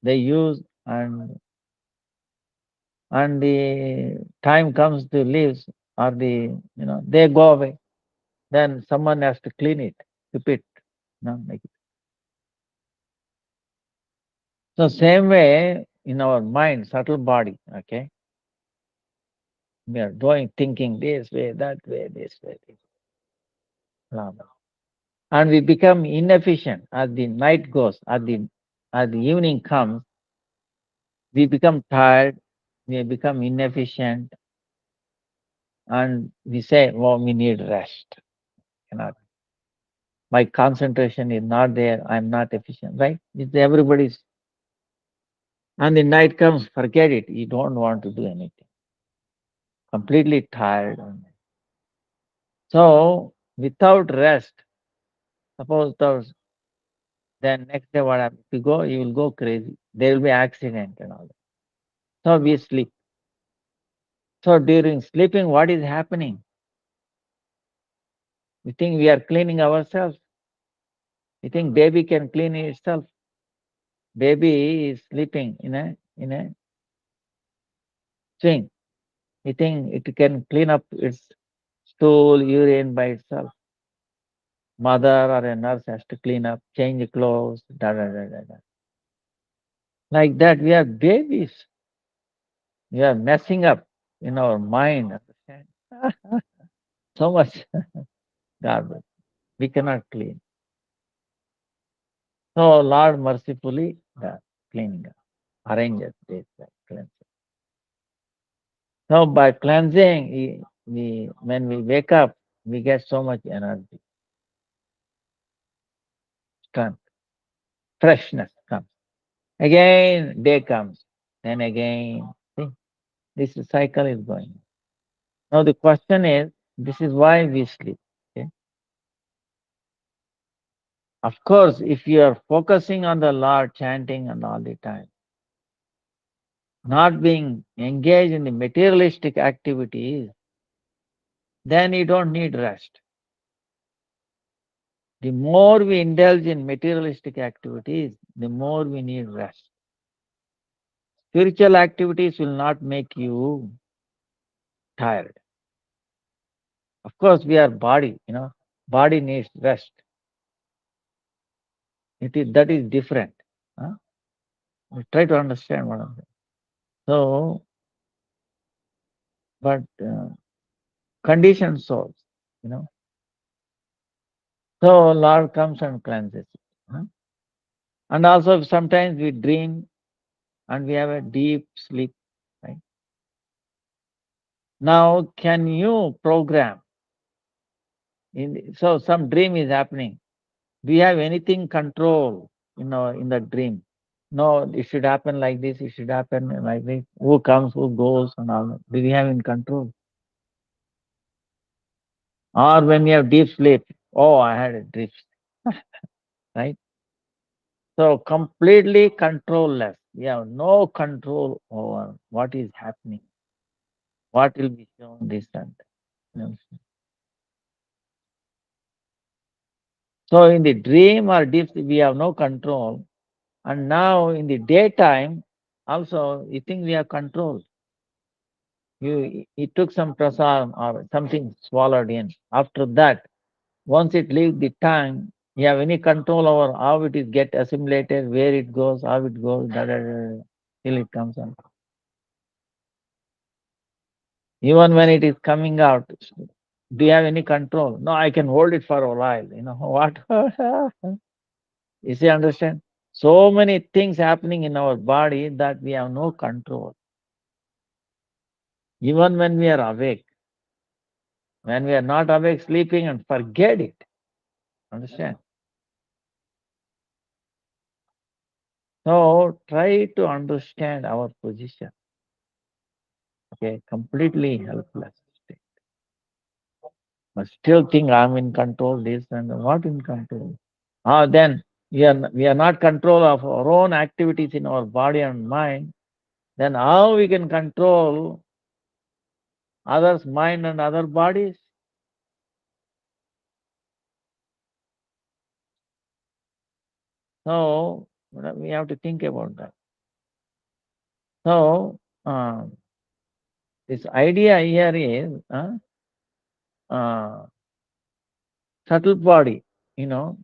they use and the time comes to leave or they go away, then someone has to clean it, keep it, make it. So same way in our mind, subtle body, okay, we are doing thinking this way, that way, this way, blah, blah. And we become inefficient as the night goes, as the evening comes, we become tired, we become inefficient, and we say, "Oh, we need rest." Cannot. My concentration is not there. I'm not efficient, right? It's everybody's. And the night comes, forget it. You don't want to do anything. Completely tired. So without rest, suppose then next day what happens? If you go, you will go crazy. There will be accident and all that. So we sleep. So during sleeping, what is happening? We think we are cleaning ourselves. We think baby can clean itself. Baby is sleeping in a swing. We think it can clean up its stool, urine by itself. Mother or a nurse has to clean up, change clothes, da da da da da. Like that, we are babies. We are messing up in our mind. Understand? So much garbage. We cannot clean. So Lord mercifully cleaning up, arranges this cleansing. So by cleansing, when we wake up, we get so much energy, strength, freshness comes. Again, day comes. Then again, see, this cycle is going. Now the question is, this is why we sleep. Okay? Of course, if you are focusing on the Lord, chanting and all the time, not being engaged in the materialistic activities, then you don't need rest. The more we indulge in materialistic activities, the more we need rest. Spiritual activities will not make you tired. Of course, we are body, body needs rest. That is different. Huh? We try to understand what I'm saying. So, but conditioned souls, you know. So Lord comes and cleanses it. Huh? And also sometimes we dream and we have a deep sleep. Right? Now, can you program? So some dream is happening. Do you have anything control, in the dream? No, it should happen like this. It should happen like this. Who comes, who goes, and all. Do we have in control? Or when you have deep sleep, oh, I had a deep sleep, right? So completely controlless. We have no control over what is happening, what will be shown, this and that. So in the dream or deep sleep, we have no control. And now in the daytime, also you think we have control. You took some prasad or something swallowed in. After that, once it leaves the tongue, you have any control over how it is get assimilated, where it goes, how it goes, till it comes out. Even when it is coming out, do you have any control? No, I can hold it for a while. You know what? You see, understand? So many things happening in our body that we have no control. Even when we are awake, when we are not awake, sleeping, and forget it. Understand? So try to understand our position. Okay, completely helpless state. But still think I'm in control, this and what in control. Then we are not control of our own activities in our body and mind. Then how we can control others' mind and other bodies? So we have to think about that. So this idea here is uh, subtle body, you know,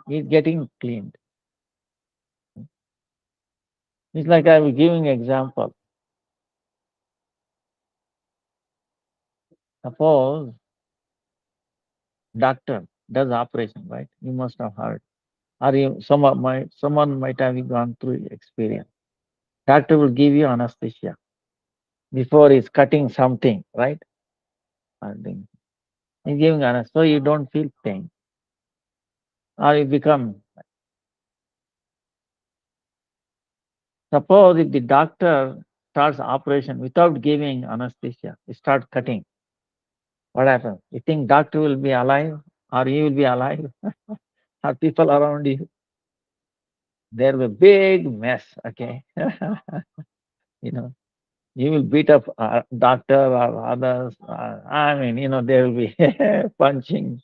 is getting cleaned. It's like I was giving example. Suppose doctor does operation, right? You must have heard. Or someone might have gone through experience. Doctor will give you anesthesia before he's cutting something, right? And he's giving anesthesia, so you don't feel pain. Or you become. Suppose if the doctor starts operation without giving anesthesia, he starts cutting. What happens? You think doctor will be alive or he will be alive? Or people around you? There will be a big mess, okay? you know, you will beat up doctor or others. They will be punching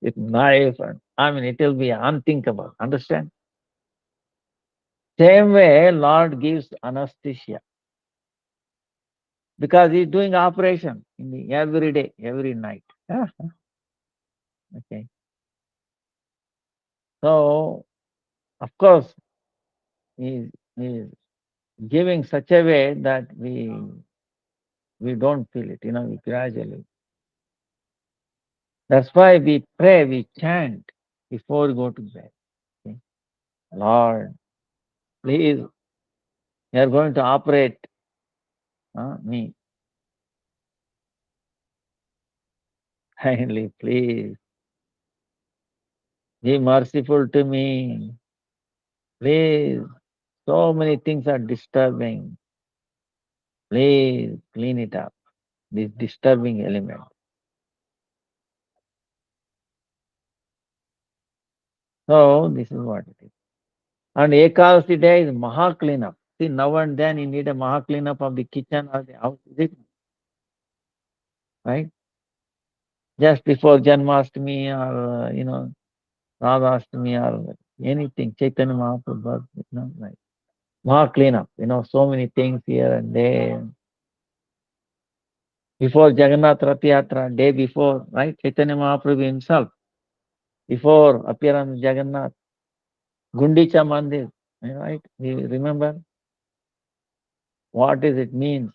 with knife. And, it will be unthinkable. Understand? Same way, Lord gives anesthesia because He's doing operation every day, every night. Okay. So, of course, He's giving such a way that we don't feel it, we gradually. That's why we pray, we chant before we go to bed. Okay? Lord, please, you are going to operate me. Kindly, please, be merciful to me. Please, so many things are disturbing. Please clean it up. This disturbing element. So this is what it is. And Ekadasi day is Maha cleanup. See, now and then you need a Maha cleanup of the kitchen or the house, is it? Right? Just before Janmashtami or, Radhashtami or anything, Chaitanya Mahaprabhu birth, like Maha cleanup, so many things here and there. Before Jagannath Rath Yatra, day before, right? Chaitanya Mahaprabhu himself, before appearance of Jagannath, Gundicha Mandir, right? You remember what is it means?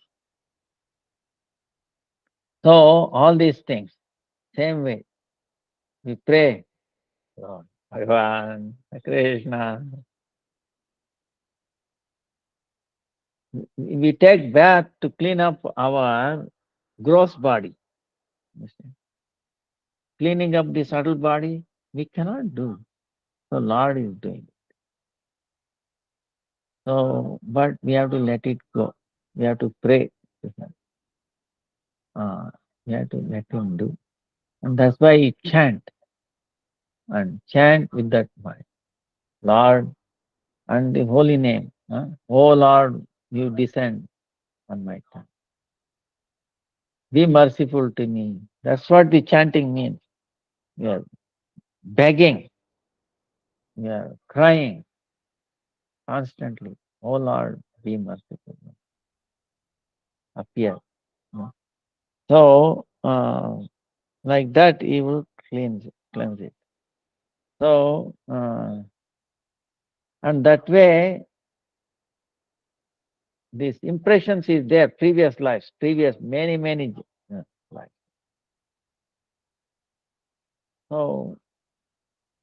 So all these things, same way, we pray, Lord, Bhagavan, Krishna. We take bath to clean up our gross body. Cleaning up the subtle body, we cannot do. So Lord is doing. So, but we have to let it go. We have to pray. We have to let him do. And that's why you chant. And chant with that mind. Lord and the holy name. Oh Lord, you descend on my tongue. Be merciful to me. That's what the chanting means. We are begging. We are crying constantly. Oh Lord, be merciful. Appear. So, like that, he will cleanse it. So, and that way, these impressions is there, previous lives, previous many lives. So,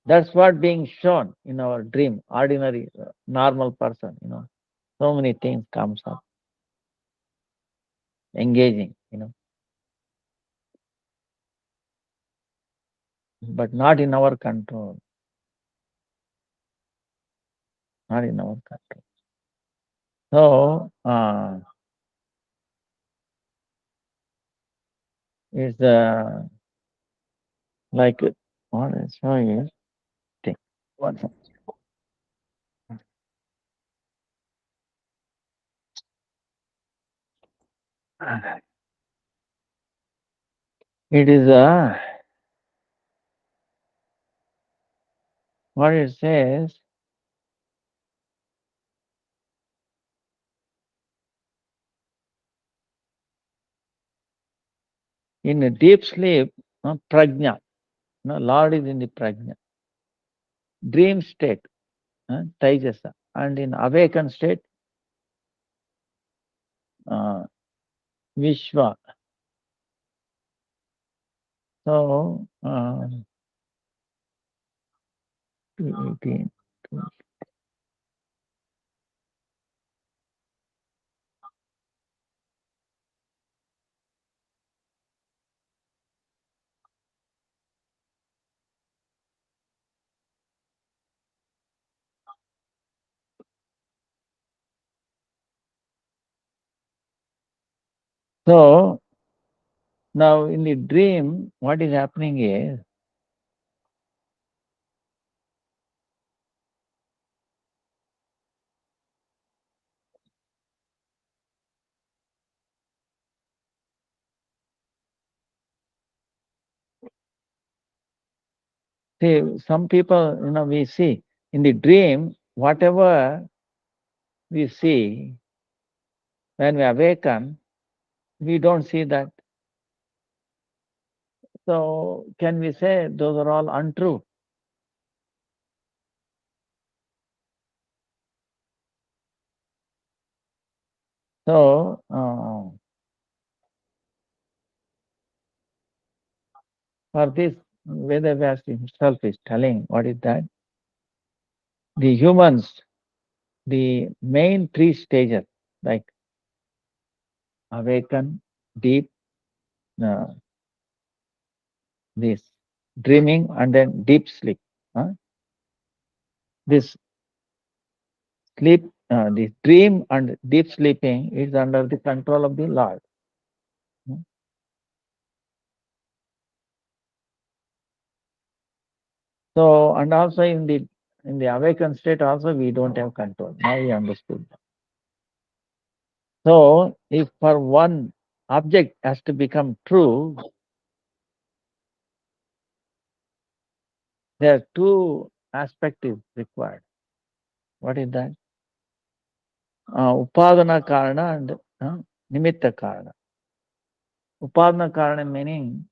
that's what being shown in our dream, ordinary, normal person, so many things comes up, engaging, but not in our control, not in our control. So, it's like what is showing is thing. What? It is what it says. In a deep sleep, prajna, Lord is in the prajna, dream state, taijasa, and in awakened state, vishwa. So, 18. So, now in the dream, what is happening is, see, some people, we see in the dream, whatever we see, when we awaken, we don't see that. So, can we say those are all untrue? So, for this, Vedavyas himself is telling what is that? The humans, the main three stages, like awaken, deep, uh, this dreaming and then deep sleep. Huh? This sleep, this dream and deep sleeping is under the control of the Lord. Hmm? So, and also in the awakened state also we don't have control. Now we understood. So, if for one object has to become true, there are two aspects is required. What is that? Upadana karana and nimitta karana. Upadana karana meaning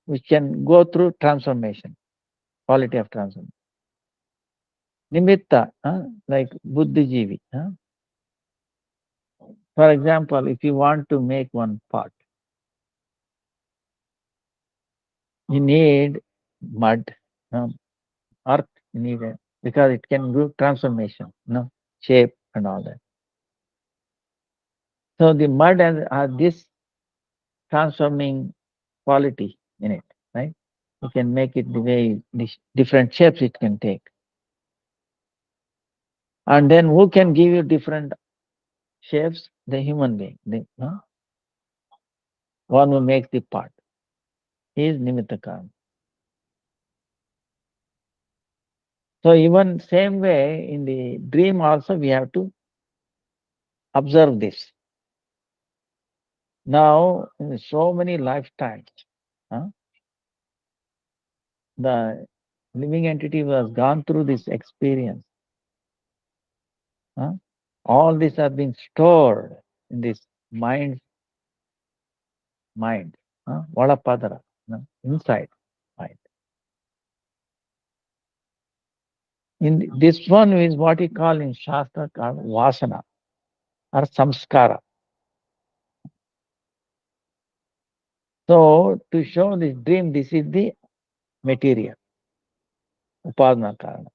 which can go through transformation, quality of transformation. Nimitta, like buddhijeevi. For example, if you want to make one pot, you need mud, earth, you need it, because it can do transformation, shape and all that. So the mud has this transforming quality in it, right? You can make it the way different shapes it can take. And then who can give you different shapes? The human being. One who makes the pot. He is nimitta karma. So even same way in the dream also we have to observe this. Now in so many lifetimes, the living entity was gone through this experience. All this have been stored in this mind, Valapadara, inside mind. In this one is what we call in Shastra called vasana or samskara. So to show this dream, this is the material, upadana karana.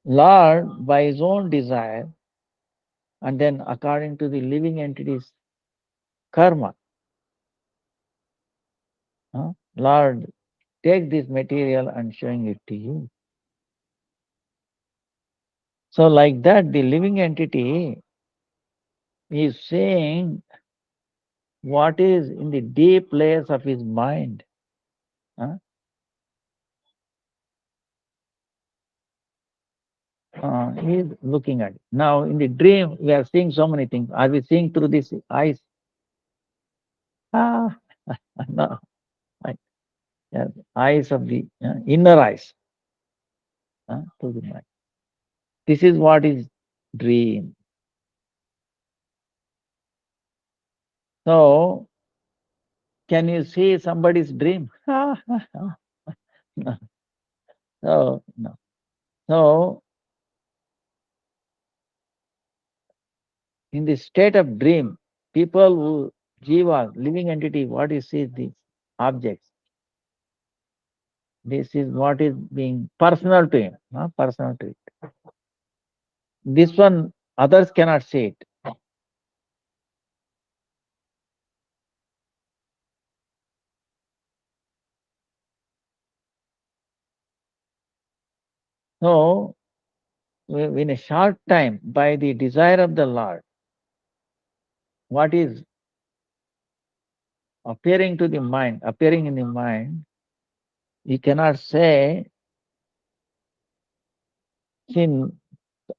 Lord, by his own desire, and then according to the living entity's karma, Lord, take this material and showing it to you. So like that, the living entity is saying what is in the deep layers of his mind. He is looking at it. Now, in the dream, we are seeing so many things. Are we seeing through these eyes? Ah, no. Right. Yeah, eyes of the inner eyes to the mind. This is what is dream. So, can you see somebody's dream? No. So, no. So, in the state of dream, people who jiva, living entity, what you see these objects. This is what is being personal to him, personal to it. This one, others cannot see it. So, in a short time, by the desire of the Lord, what is appearing to the mind, appearing in the mind, you cannot say, see,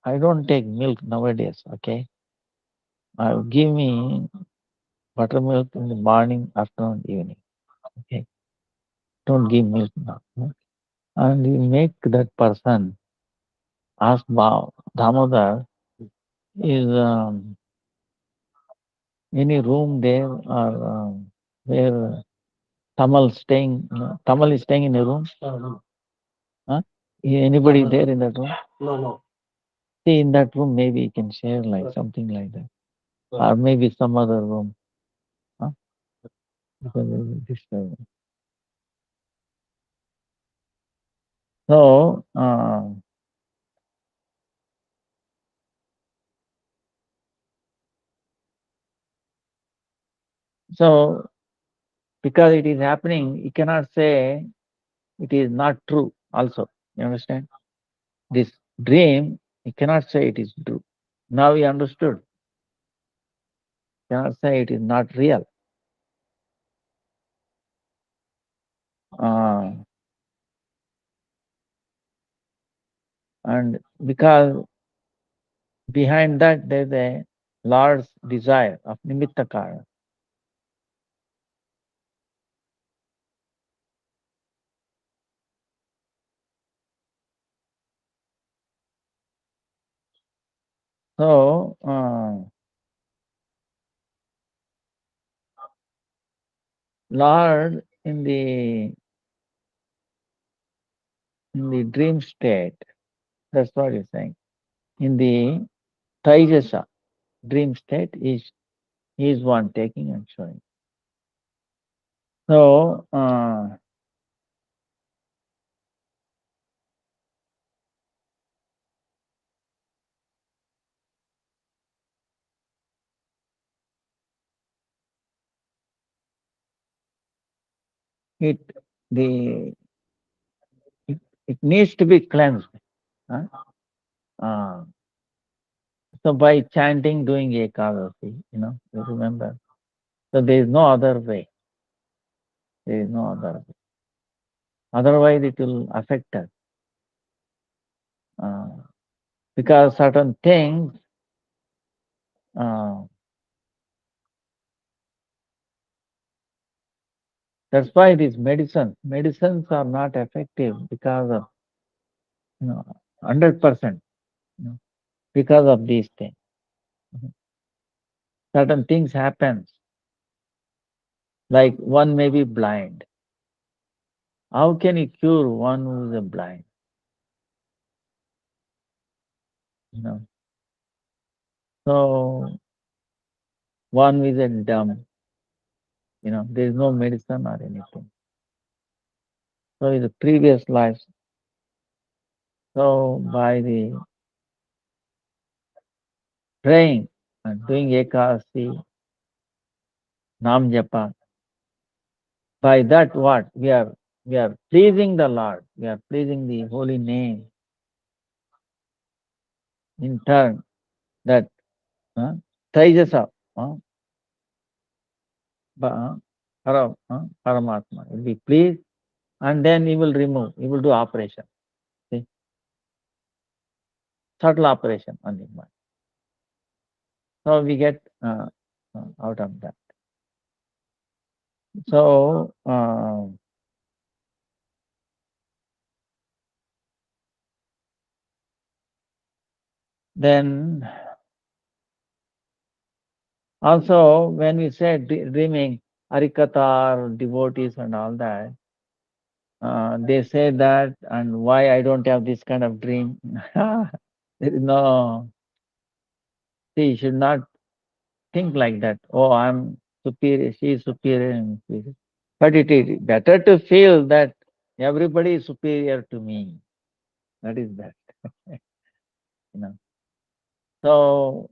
I don't take milk nowadays, okay? Give me buttermilk in the morning, afternoon, evening, okay? Don't give milk now. And you make that person ask, wow, Damodar, is any room there or where Tamal staying, Tamal is staying in a room? Huh? Anybody there in that room? No. See, in that room, maybe you can share like something like that. Or maybe some other room. Huh? Because it will disturb. So, so Because it is happening, you cannot say it is not true also. You understand? This dream, you cannot say it is true. Now you understood. You cannot say it is not real. Uh, and because behind that there is a Lord's desire of nimitta karana. So Lord in the dream state, that's what he's saying. In the Taijasa dream state he is one taking and showing. So it the it needs to be cleansed. Huh? Uh, so by chanting, doing ekadasi, you remember. So there is no other way. There is no other way. Otherwise, it will affect us. Uh, because certain things, uh, that's why these medicines are not effective because of, 100%, because of these things. Certain things happen, like one may be blind. How can you cure one who is a blind? You know, so one is a dumb. There is no medicine or anything. So in the previous lives, so by the praying and doing ekasi, nam japa, by that what we are pleasing the Lord. We are pleasing the holy name. In turn, that Taijasa, Paramatma will be pleased, and then he will remove. He will do operation. See, subtle operation on the mind. So we get out of that. So then also when we say dreaming, Harikatha or devotees and all that, they say that, and why I don't have this kind of dream? There is no. See, you should not think like that. Oh, I'm superior, she is superior and superior. But it is better to feel that everybody is superior to me. That is best. you know. So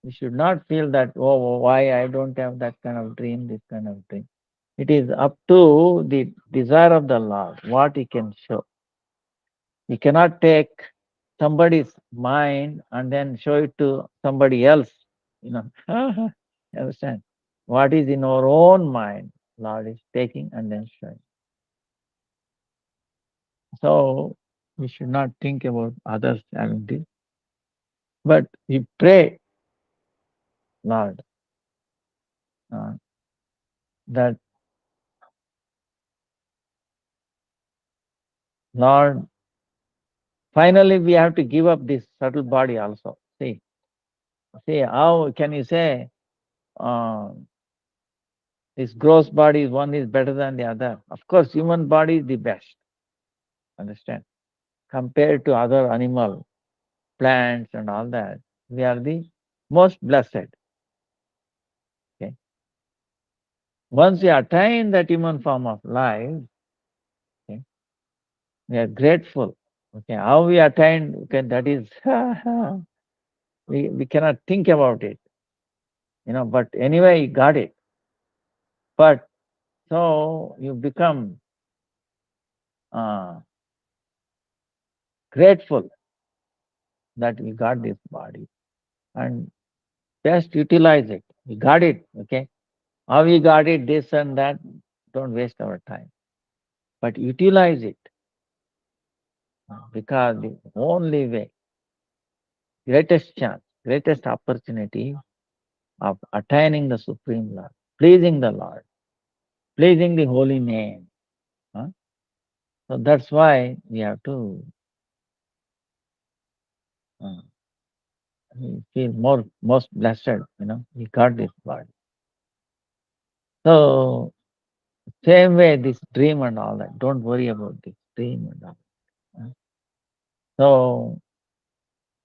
we should not feel that, oh, why I don't have that kind of dream, this kind of dream. It is up to the desire of the Lord, what He can show. He cannot take somebody's mind and then show it to somebody else. You understand? What is in our own mind, Lord is taking and then showing. So we should not think about others having this, but we pray, Lord, uh, that Lord, finally we have to give up this subtle body also. See, how can you say uh, this gross body, one is better than the other? Of course, human body is the best. Understand? Compared to other animal, plants and all that, we are the most blessed. Okay. Once we attain that human form of life, okay, we are grateful. Okay, how we attain, okay, that is we cannot think about it. But anyway, he got it. But So you become grateful that we got this body and best utilize it. We got it, okay? How we got it, this and that, don't waste our time. But utilize it because the only way, greatest chance, greatest opportunity of attaining the Supreme Lord, pleasing the Lord, pleasing the holy name. Huh? So that's why we have to uh, we feel most blessed, we got this body. So same way this dream and all that, don't worry about this dream and all. Huh? So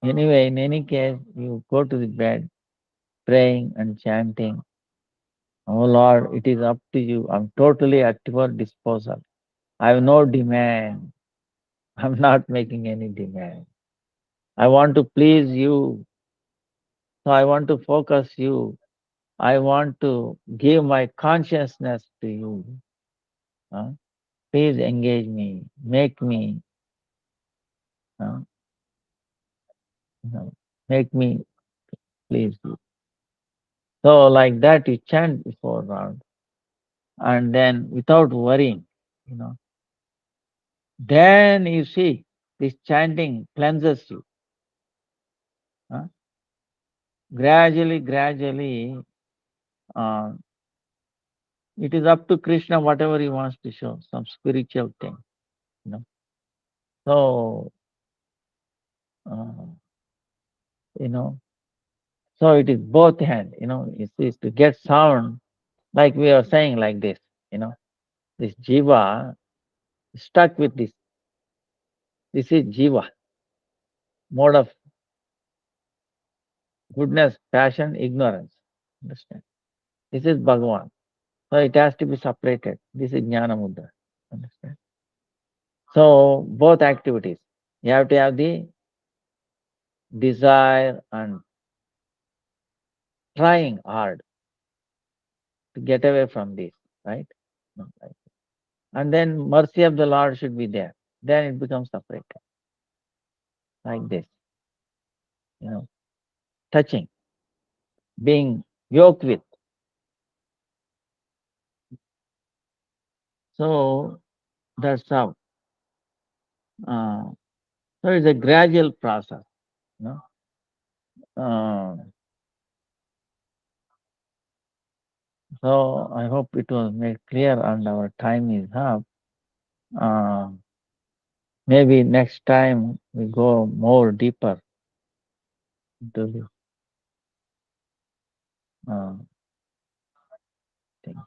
anyway, in any case, you go to the bed, praying and chanting. Oh Lord, it is up to you. I'm totally at your disposal. I have no demand. I'm not making any demand. I want to please you. So I want to focus you. I want to give my consciousness to you. Huh? Please engage me. Make me. Uh, make me please you. So like that you chant before God. And then without worrying, you know, then you see this chanting cleanses you. Huh? Gradually, uh, it is up to Krishna whatever he wants to show, some spiritual thing. You know. So, uh, you know, so it is both hand, it's to get sound, like we are saying like this, this jiva is stuck with this. This is jiva, mode of goodness, passion, ignorance. Understand? This is Bhagavan. So it has to be separated. This is Jnana Mudra. Understand? So both activities. You have to have the desire and trying hard to get away from this, right? Right. And then mercy of the Lord should be there. Then it becomes separated. Like this. Touching, being yoked with. So that's how. So it's a gradual process. You know. So I hope it was made clear and our time is up. Maybe next time we go more deeper into this thing.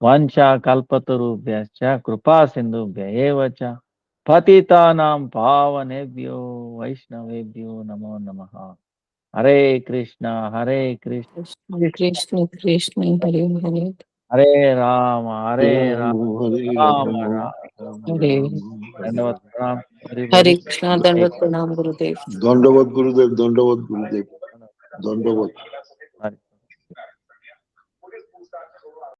Vancha kalpatarubhyascha kripa sindhubhya eva cha patitanam pavanebhyo vaishnavebhyo namo namaha. Hare Krishna, Hare Krishna, Krishna Krishna Krishna Hare Hare Hare Rama, Hare Rama, Rama, Hare Rama Rama, Rama. Hare Dandavat pranam, Hare everybody. Krishna Dandavat Pranam Gurudev. Dandavat Gurudev, Dandavat Gurudev, Dandavat.